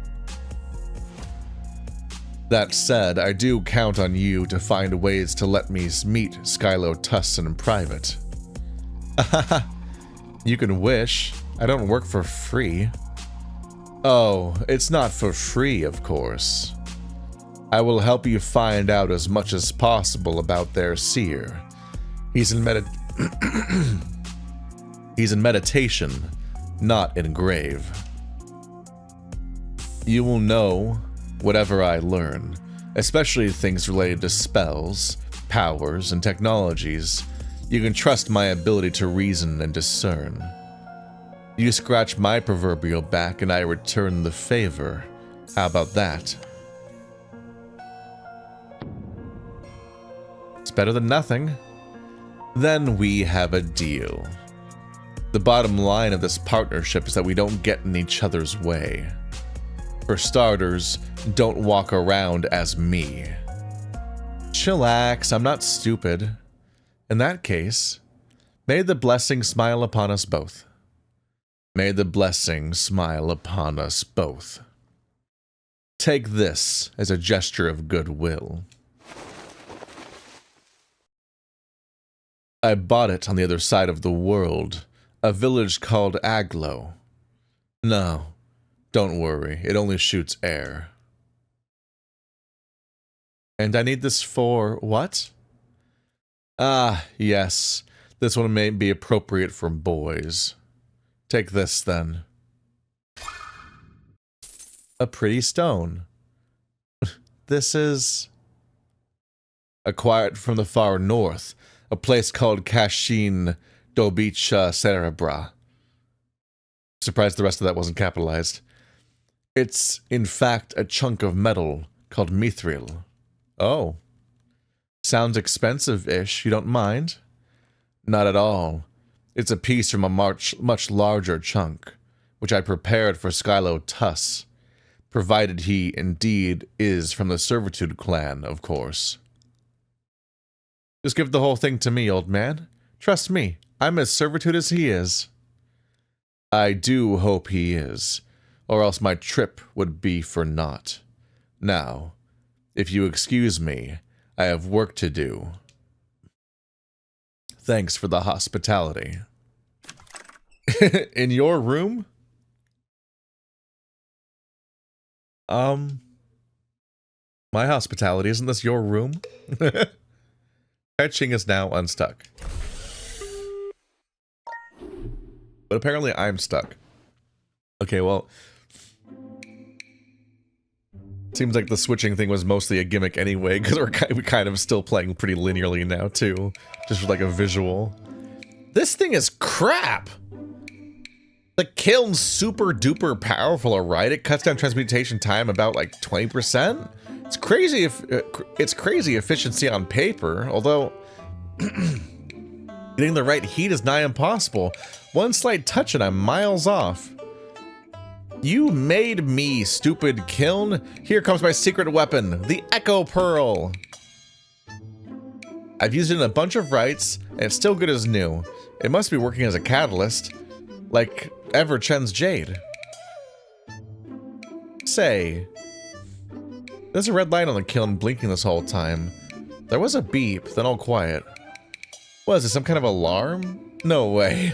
That said, I do count on you to find ways to let me meet Skylo Tus in private. You can wish. I don't work for free. Oh, it's not for free, of course. I will help you find out as much as possible about their seer. He's in meditation, not in grave. You will know whatever I learn, especially things related to spells, powers, and technologies. You can trust my ability to reason and discern. You scratch my proverbial back and I return the favor. How about that? It's better than nothing. Then we have a deal. The bottom line of this partnership is that we don't get in each other's way. For starters, don't walk around as me. Chillax, I'm not stupid. In that case, may the blessing smile upon us both. May the blessing smile upon us both. Take this as a gesture of goodwill. I bought it on the other side of the world, a village called Aglo. No, don't worry, it only shoots air. And I need this for what? Ah, yes, this one may be appropriate for boys. Take this, then. A pretty stone. This is... acquired from the far north, a place called Kashin Dobicha Cerebra. Surprised the rest of that wasn't capitalized. It's, in fact, a chunk of metal called mithril. Oh. Sounds expensive-ish, you don't mind? Not at all. It's a piece from a much larger chunk, which I prepared for Skylo Tus, provided he indeed is from the Servitude clan, of course. Just give the whole thing to me, old man. Trust me, I'm as Servitude as he is. I do hope he is, or else my trip would be for naught. Now, if you excuse me, I have work to do. Thanks for the hospitality. In your room? My hospitality, isn't this your room? Fetching is now unstuck. But apparently I'm stuck. Okay, well... seems like the switching thing was mostly a gimmick anyway, because we're kind of still playing pretty linearly now, too. Just for like a visual. This thing is crap! The kiln's super duper powerful, right? It cuts down transmutation time about like 20%. It's crazy if it's crazy efficiency on paper, although getting the right heat is nigh impossible. One slight touch and I'm miles off. You made me, stupid kiln. Here comes my secret weapon, the Echo Pearl. I've used it in a bunch of rites, and it's still good as new. It must be working as a catalyst, like Everchen's Jade. Say, there's a red light on the kiln blinking this whole time. There was a beep, then all quiet. What is this, some kind of alarm? No way.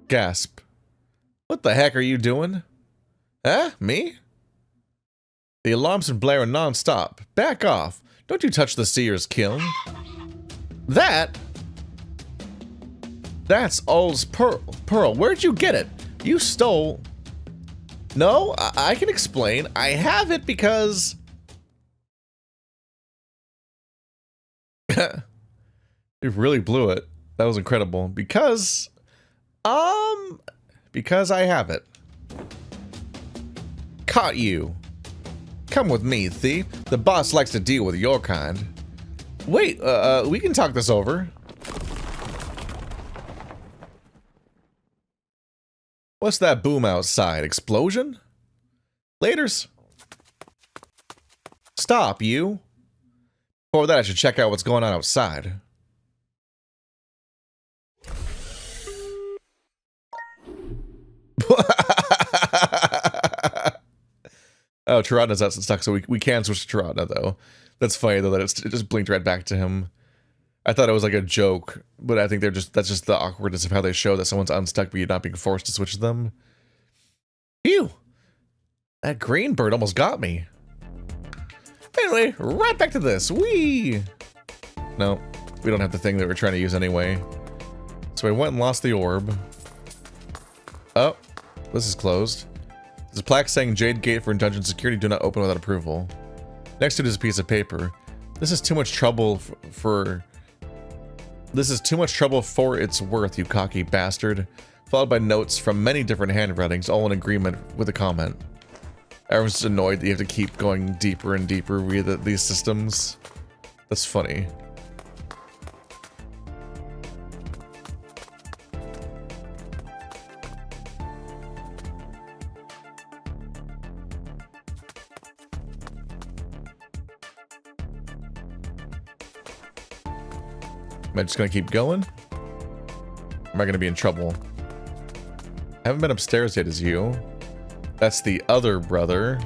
Gasp. What the heck are you doing? Huh? Me? The alarm's been blaring non-stop. Back off. Don't you touch the seer's kiln. That's Ul's pearl. Where'd you get it? You stole... No, I can explain. I have it because... You really blew it. That was incredible. Because I have it. Caught you. Come with me, thief. The boss likes to deal with your kind. Wait, we can talk this over. What's that boom outside? Explosion? Laters. Stop, you. Before that, I should check out what's going on outside. Oh, Tirana's not stuck, so we can switch to Tirana, though. That's funny, though, that it just blinked right back to him. I thought it was like a joke, but I think that's just the awkwardness of how they show that someone's unstuck, but you're not being forced to switch them. Phew! That green bird almost got me. Anyway, right back to this. Whee! No, we don't have the thing that we're trying to use anyway. So I went and lost the orb. Oh, this is closed. There's a plaque saying Jade Gate for dungeon security, do not open without approval. Next to it is a piece of paper. This is too much trouble This is too much trouble for its worth, you cocky bastard. Followed by notes from many different handwritings, all in agreement with a comment. Everyone's just annoyed that you have to keep going deeper and deeper via these systems. That's funny. Am I just gonna keep going? Am I gonna be in trouble? I haven't been upstairs yet as you. That's the other brother.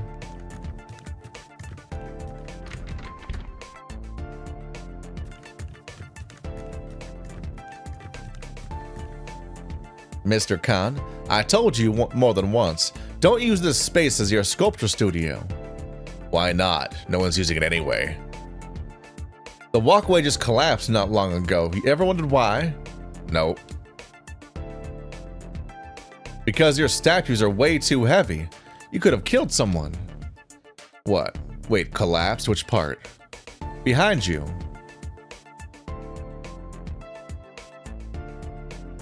Mr. Khan, I told you more than once, don't use this space as your sculpture studio. Why not? No one's using it anyway. The walkway just collapsed not long ago. You ever wondered why? Nope. Because your statues are way too heavy. You could have killed someone. What? Wait, collapsed? Which part? Behind you.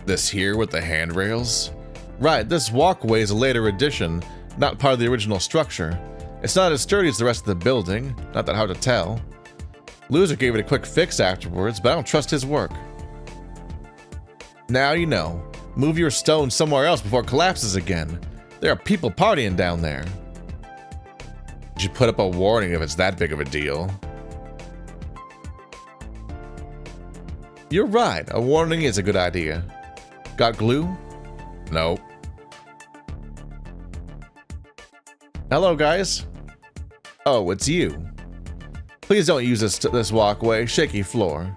This here with the handrails? Right, this walkway is a later addition, not part of the original structure. It's not as sturdy as the rest of the building, not that hard to tell. Loser gave it a quick fix afterwards, but I don't trust his work. Now you know. Move your stone somewhere else before it collapses again. There are people partying down there. You should put up a warning if it's that big of a deal. You're right, a warning is a good idea. Got glue? Nope. Hello, guys. Oh, it's you. Please don't use this walkway. Shaky floor.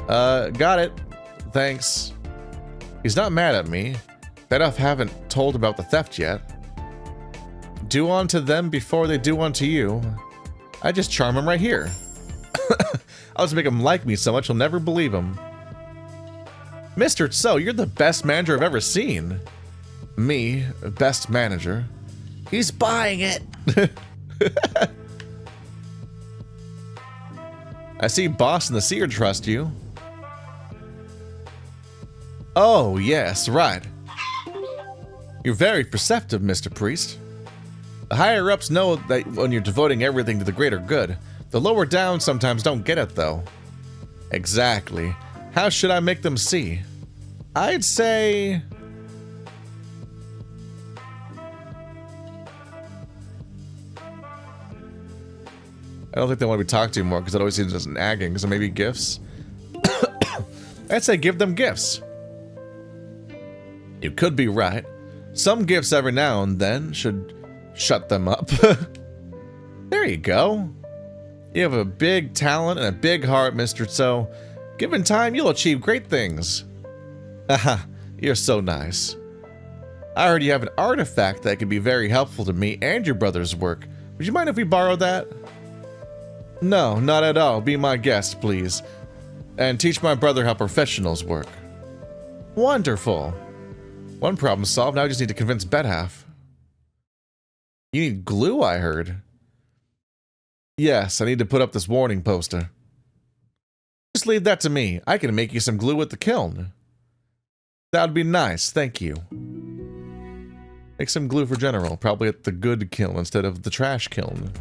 Got it. Thanks. He's not mad at me. That I haven't told about the theft yet. Do unto them before they do unto you. I just charm him right here. I'll just make him like me so much he'll never believe him. Mr. So, you're the best manager I've ever seen. Me, best manager. He's buying it. I see Boss and the Seer trust you. Oh, yes, right. You're very perceptive, Mr. Priest. The higher-ups know that when you're devoting everything to the greater good. The lower down sometimes don't get it, though. Exactly. How should I make them see? I'd say... I don't think they want to be talked to more because it always seems just nagging. So maybe gifts? I'd say give them gifts. You could be right. Some gifts every now and then should shut them up. There you go. You have a big talent and a big heart, mister, so given time, you'll achieve great things. Haha, you're so nice. I heard you have an artifact that could be very helpful to me and your brother's work. Would you mind if we borrow that? No, not at all. Be my guest, please. And teach my brother how professionals work. Wonderful. One problem solved, now I just need to convince Bedhalf. You need glue, I heard. Yes, I need to put up this warning poster. Just leave that to me. I can make you some glue at the kiln. That would be nice, thank you. Make some glue for General, probably at the good kiln instead of the trash kiln.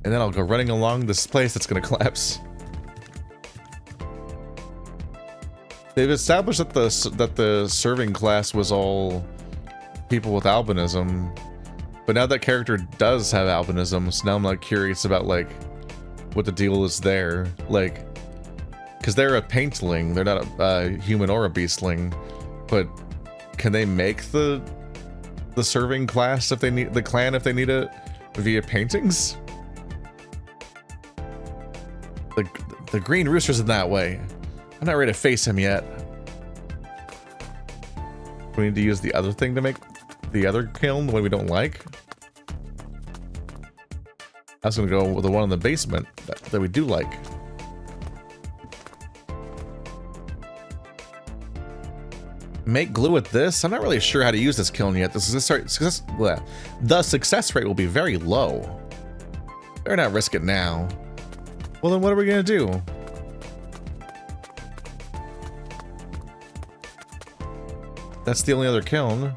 And then I'll go running along this place that's gonna collapse. They've established that the serving class was all people with albinism, but now that character does have albinism, so now I'm like curious about like what the deal is there, like because they're a paintling, they're not a human or a beastling, but can they make the serving class if they need the clan if they need it via paintings? The green rooster's in that way. I'm not ready to face him yet. We need to use the other thing to make the other kiln, the one we don't like. I was gonna go with the one in the basement that we do like. Make glue with this? I'm not really sure how to use this kiln yet. The success rate will be very low. Better not risk it now. Well, then what are we gonna do? That's the only other kiln.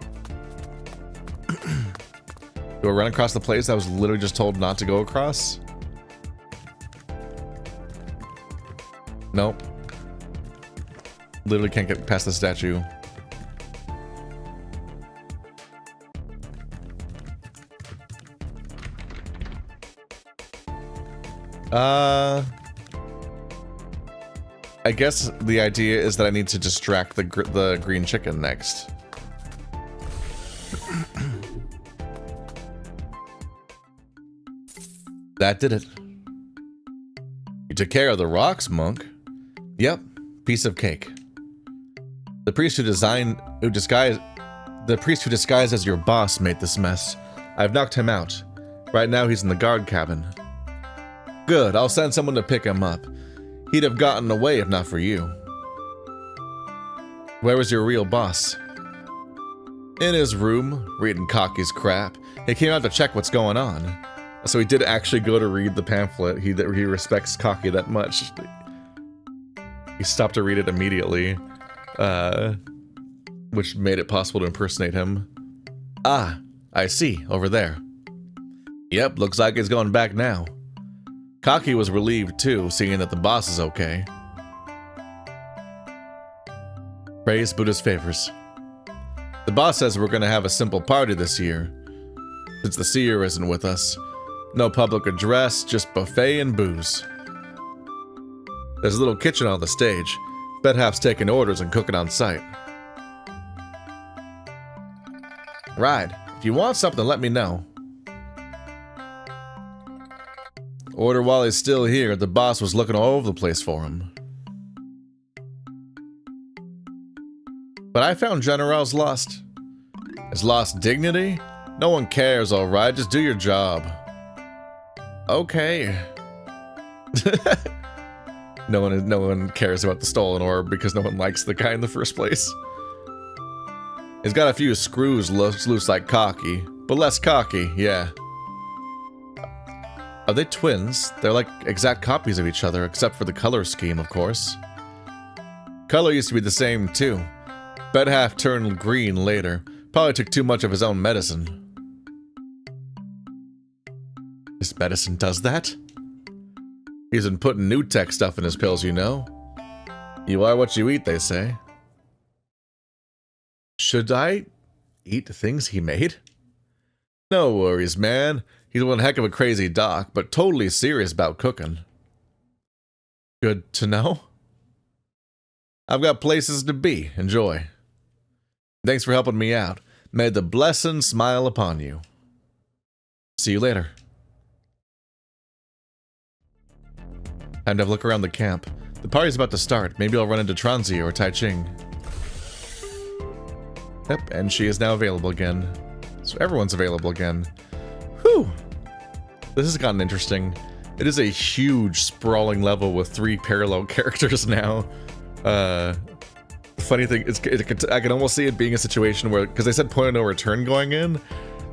Do I run across the place I was literally just told not to go across? Nope. Literally can't get past the statue. I guess the idea is that I need to distract the green chicken next. That did it. You took care of the rocks, monk. Yep, piece of cake. The priest who disguised as your boss made this mess. I've knocked him out. Right now he's in the guard cabin. Good, I'll send someone to pick him up. He'd have gotten away if not for you. Where was your real boss? In his room, reading Cocky's crap. He came out to check what's going on. So he did actually go to read the pamphlet. He respects Cocky that much. He stopped to read it immediately, which made it possible to impersonate him. Ah, I see, over there. Yep, looks like he's going back now. Cocky was relieved too, seeing that the boss is okay. Praise Buddha's favors. The boss says we're gonna have a simple party this year, since the seer isn't with us. No public address, just buffet and booze. There's a little kitchen on the stage. Bedhalf's taking orders and cooking on site. Right, if you want something, let me know. Order while he's still here. The boss was looking all over the place for him. But I found General's lost. His lost dignity? No one cares, alright, just do your job. Okay. No one cares about the stolen orb because no one likes the guy in the first place. He's got a few screws loose like Cocky, but less cocky, yeah. Are they twins? They're like exact copies of each other, except for the color scheme, of course. Color used to be the same, too. Bet half turned green later. Probably took too much of his own medicine. His medicine does that? He's been putting new tech stuff in his pills, you know. You are what you eat, they say. Should I eat the things he made? No worries, man. He's one heck of a crazy doc, but totally serious about cooking. Good to know. I've got places to be. Enjoy. Thanks for helping me out. May the blessing smile upon you. See you later. Time to have a look around the camp. The party's about to start. Maybe I'll run into Tranzi or Tai Ching. Yep, and she is now available again. So everyone's available again. Whew! This has gotten interesting. It is a huge, sprawling level with 3 parallel characters now. The funny thing is, I can almost see it being a situation where, because they said point of no return going in.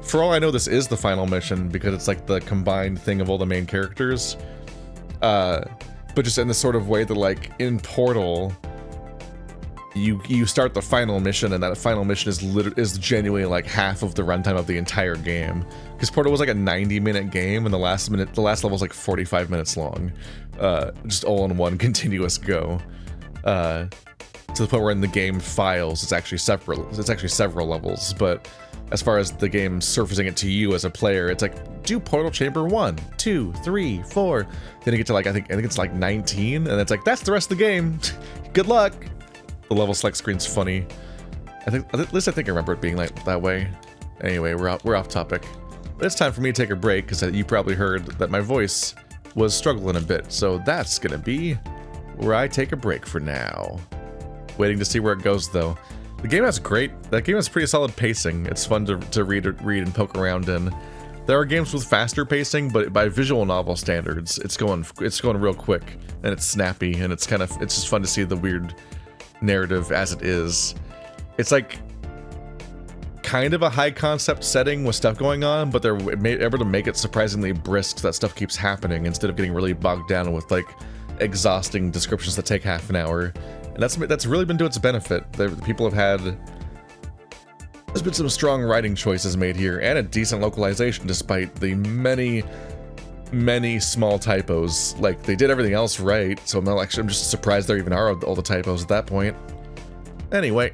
For all I know, this is the final mission because it's like the combined thing of all the main characters. But just in the sort of way that, like, in Portal, you start the final mission, and that final mission is genuinely like half of the runtime of the entire game. Because Portal was like a 90-minute game, and the last level was like 45 minutes long, just all in one continuous go. To the point where in the game files, it's actually several levels. But as far as the game surfacing it to you as a player, it's like, do Portal Chamber 1, 2, 3, 4. Then you get to like, I think it's like 19, and it's like, that's the rest of the game. Good luck. The level select screen's funny. At least I think I remember it being like that way. Anyway, we're off topic. But it's time for me to take a break, because you probably heard that my voice was struggling a bit. So that's gonna be where I take a break for now. Waiting to see where it goes, though. The game has pretty solid pacing. It's fun to read and poke around in. There are games with faster pacing, but by visual novel standards, it's going real quick, and it's snappy, and it's just fun to see the weird narrative as it is. It's like kind of a high concept setting with stuff going on, but they're able to make it surprisingly brisk so that stuff keeps happening instead of getting really bogged down with like exhausting descriptions that take half an hour. And that's really been to its benefit. The people have had... There's been some strong writing choices made here, and a decent localization despite the many small typos. Like, they did everything else right, so I'm just surprised there even are all the typos at that point. Anyway...